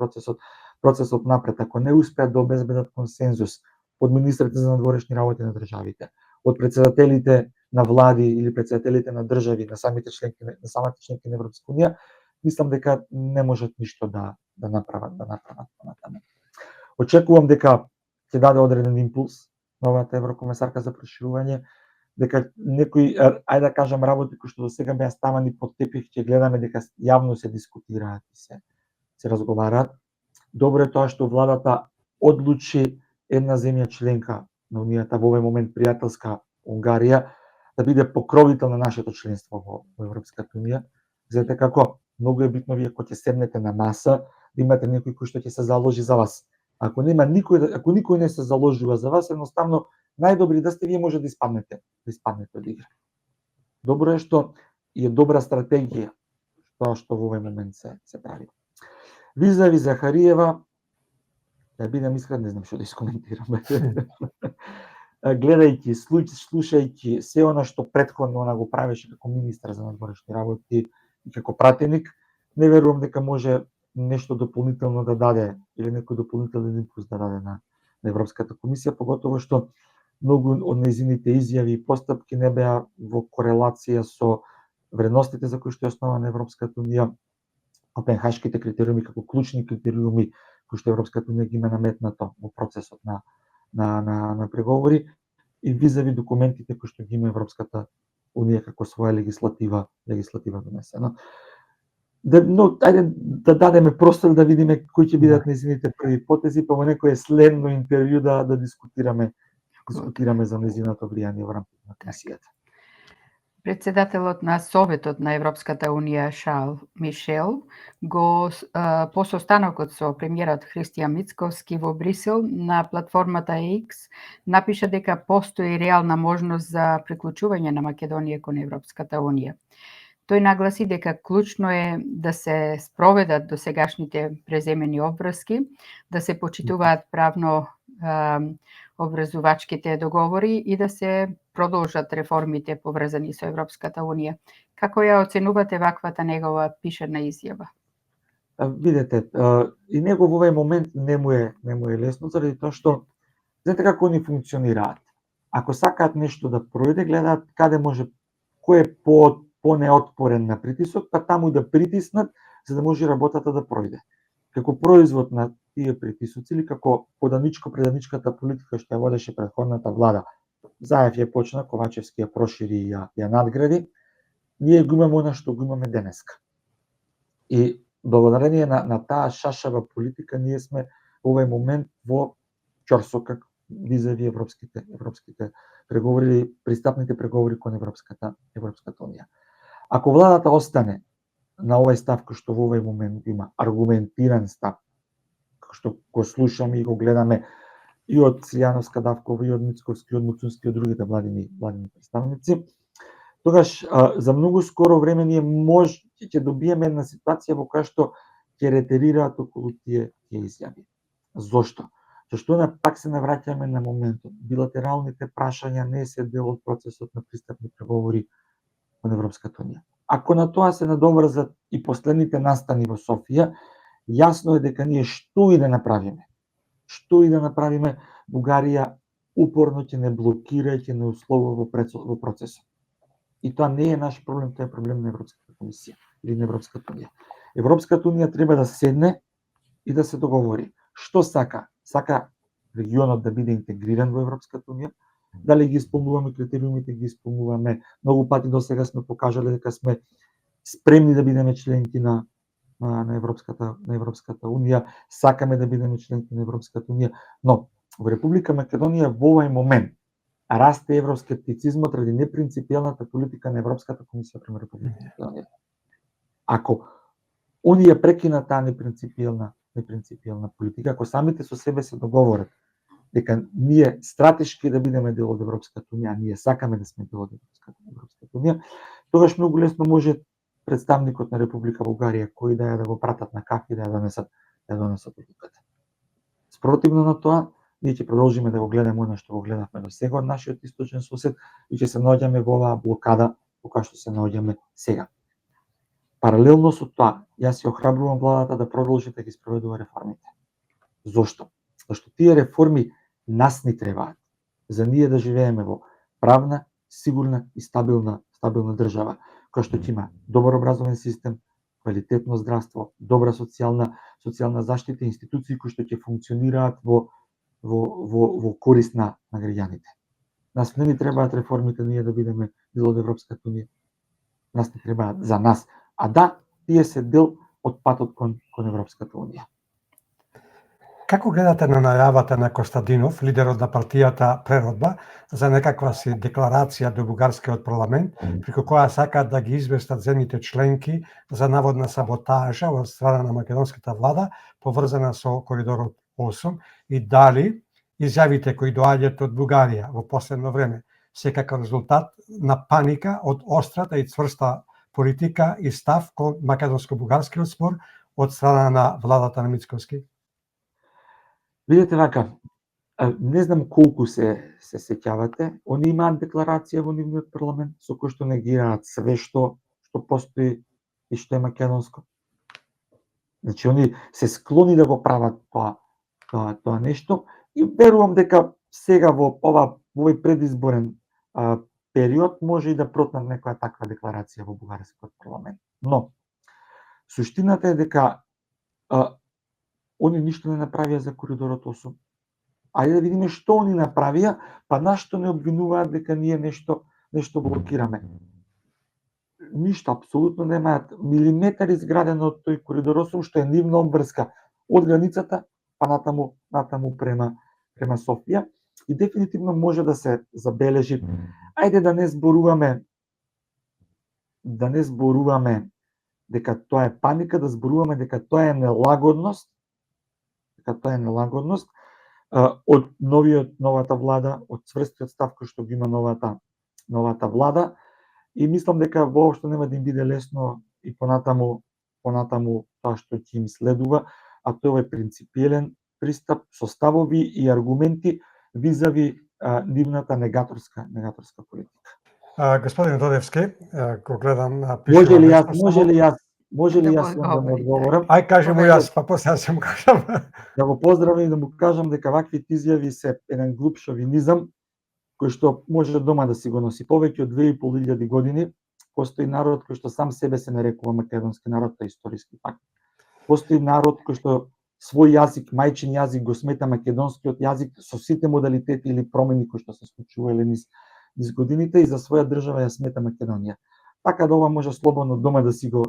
процесот напред, ако не успеат да обезбедат консензус од министрите за надворешни работи на државите, од председателите на влади или председателите на држави, на самите членки на Европска унија, мислам дека не можат ништо да направат понатаму. Очекувам дека ќе даде одреден импулс новата еврокомесарка за проширување, дека некои, ајде да кажам, работи кои што до сега беа ставани под тепих, ќе гледаме дека јавно се дискутираат и се разговараат. Добро е тоа што владата одлучи една земја членка на Унијата, во овој момент пријателска Унгарија, да биде покровител на нашето членство во Европската Унија. Знаете како, многу е битно вие кога ќе седнете на маса, да имате некој кој што ќе се заложи за вас. Ако никој не се заложува за вас, едноставно најдобри да сте, вие може да испаднете од игра. Добро е што е добра стратегија тоа што во овој момент се прави. Визави Захариева, да бидам искрен, не знам што да искоментирам. Гледајќи, слушајќи се она што претходно она го правеше како министар за надворешни работи и како пратеник, не верувам дека може нешто дополнително да даде или некој дополнителен импулс да даде на Европската комисија, поготово што многу од нејзините изјави и постапки не беа во корелација со вредностите за кои што е основана Европската унија, Копенхашките критериуми како клучни критериуми кои што Европската унија ги има наметнато во процесот на преговори и визави документите кои што ги има Европската унија како своја легислатива донесена. Но ајде да дадеме простор да видиме кои ќе бидат нејзините први потези, па во некое следно интервју да дискутираме за нејзиното влијание во рамките на комисијата. Председателот на Советот на Европската Унија Шарл Мишел по состанокот со премиерот Христијан Мицковски во Брисел на платформата X напиша дека постои реална можност за приклучување на Македонија кон Европската Унија. Тој нагласи дека клучно е да се спроведат досегашните преземени обврски, да се почитуваат правно образувачките договори и да се продолжат реформите поврзани со Европската Унија. Како ја оценувате ваквата негова пишана изјава? Видете, и него во овој момент не му е лесно, заради тоа што знаете како они функционираат. Ако сакаат нешто да пројде, гледаат каде може, кој е по-неотпорен на притисок, па таму да притиснат за да може работата да пројде. Како производ на тие притисоци или како поданичко-преданичката политика што ја водеше претходната влада, Заев ја почна, Ковачевски ја прошири и ја надгради, ние го имаме она што го имаме денеска. И благодарение на таа шашава политика ние сме во овој момент во ќорсокак визави европските преговори, пристапните преговори кон Европската унија. Ако владата остане на овој став кој што во овој момент има аргументиран став, што го слушаме и го гледаме и од Силјановска Давкова, и од Мицковски, и од Муцунски, и од другите владини представници, тогаш за многу скоро време ние ќе добиеме една ситуација во која што ќе ретерираат околу тие изјави. Зошто? Зашто пак се навраќаме на моментот. Билатералните прашања не се дел од процесот на пристапни преговори кон Европската унија. Ако на тоа се надоврзат и последните настани во Софија, јасно е дека ние што и да направиме, Бугарија упорно ќе не блокира и ќе не условува во процесот. И тоа не е наш проблем, тоа е проблем на Европската комисија или на Европската унија. Европската унија треба да седне и да се договори. Што сака? Сака регионот да биде интегриран во Европската унија, дали ги исполнуваме критериумите, ги исполнуваме. Многу пати до сега сме покажале дека сме спремни да бидеме членки на Европската унија, сакаме да бидеме членки на Европската унија, но во Република Македонија во овој момент расте евроскептицизмот ради непринципијалната политика на Европската комисија према Република Македонија. Ако они ја прекинат таа непринципијална политика, ако самите со себе се договорат дека ние стратешки да бидеме дел од Европската унија, ние сакаме да сме дел од Европската унија, тогаш многу лесно може представникот на Република Бугарија кој да го пратат на кафе да ја донесат одлуката. Спротивно на тоа, ние ќе продолжиме да го гледаме она што го гледавме до сега од нашиот источен сосед и ќе се наоѓаме во оваа блокада во која што се наоѓаме сега. Паралелно со тоа, јас ја охрабрувам владата да продолжи да ги спроведува реформите. Зошто? Зашто тие реформи нас ни требаат. За ние да живееме во правна, сигурна и стабилна држава, која што ќе има добар образовен систем, квалитетно здравство, добра социјална заштита, институции кои што ќе функционираат во корист на граѓаните. Нас не ни требаат реформите ние да бидеме дел од Европската унија. Нас не требаат за нас, а да, тие се дел од патот кон Европската унија. Како гледате на најавата на Костадинов, лидерот на партијата Преродба, за некаква си декларација до бугарскиот парламент, преку која сакаат да ги известат земјите членки за наводна саботажа од страна на македонската влада, поврзана со коридорот 8, и дали изјавите кои доаѓаат од Бугарија во последно време се како резултат на паника од острата и цврста политика и став кон македонско-бугарскиот спор од страна на владата на Мицковски? Видете вака, не знам колку се сеќавате, они имаат декларација во нивниот парламент со кој што негираат све што постои и што е македонско. Значи, они се склони да го прават тоа нешто и верувам дека сега во овој предизборен период може и да протнат некоја таква декларација во бугарскиот парламент. Но суштината е дека они ништо не направија за коридорот 8. Ајде да видиме што они направија, па нашто не обвинуваат дека ние нешто блокираме. Ништо, апсолутно немаат милиметар изградено од тој коридор 8, што е нивна обврска од границата па натаму према Софија. И дефинитивно може да се забележи. Ајде да не зборуваме дека тоа е паника, да зборуваме дека тоа е нелагодност, од новата влада, од цврстиот став кој што ги има новата влада, и мислам дека воопшто нема да им биде лесно и понатаму тоа што ќе им следува, а тоа е принципиелен пристап со ставови и аргументи визави нивната негаторска политика. Господин Додевски, го гледам на Може ли јас да му одговорам? Ај кажи му јас, па после јас ќе му кажам. Да го поздравам и да му кажам дека ваквите изјави се еден глуп шовинизам кој што може дома да си го носи. Повеќе од 2500 години постои народ кој што сам себе се нарекува македонски народ, а историски факт. Постои народ кој што свој јазик, мајчин јазик го смета македонскиот јазик со сите модалитети или промени кои што се случувале низ годините, и за своја држава ја смета Македонија. Така да ова може слободно дома да си го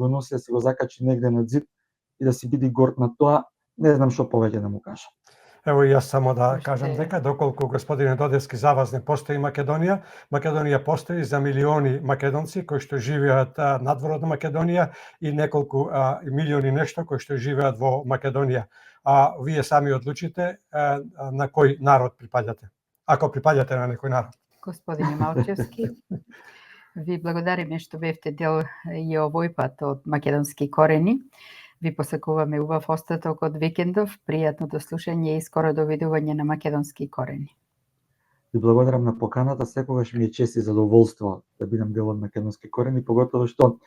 носи, да си го закачи негде на зид и да си биде горд на тоа. Не знам што повеќе да му кажам. Ево јас само да кажам дека доколку господине Додевски за вас не постои Македонија, Македонија постои за милиони македонци кои што живеат надвор од Македонија и неколку милиони нешто кои што живеат во Македонија. А вие сами одлучите на кој народ припаѓате, ако припаѓате на некој народ. Господине Малчевски, ви благодариме што бевте дел и овој пат од македонски корени. Ви посакуваме убав остаток од викендов, пријатно дослушање и скоро довидување на македонски корени. Ви благодарам на поканата, секогаш ми е чест и задоволство да бидам дел од македонски корени, поготово што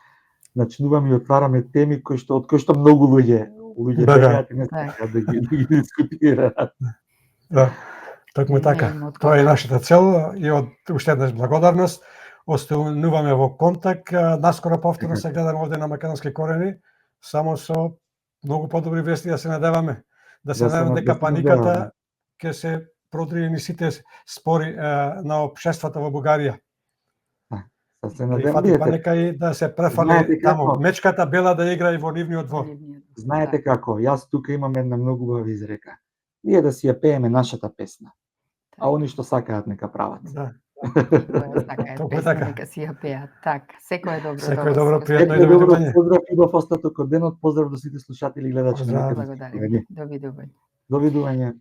начнуваме и отвараме теми од кои што многу луѓе бегаат и не сакаат да ги дискутираат. Да, токму така. Тоа е нашата цел и од уште еднаш благодарност. Остануваме во контакт. Наскоро повторно се гледаме овде на македонски корени, само со многу подобри вести да се надеваме. Да се надеваме дека паниката ќе се продри ни сите спори на општеството во Бугарија. Се надеваме паника и да се префали таму. Мечката бела да игра и во нивниот двор. Знаете како, јас тука имам една многу убава изрека. Ние да си ја пееме нашата песна, а они што сакаат нека прават. Да. Така, нека си ја пеат. Так, секој е добро. Секој е добро, пријатно и довидување. Поздрав и во остаток од денот, поздрав до сите слушатели и гледачи. Благодарам. Довидување. Довидување.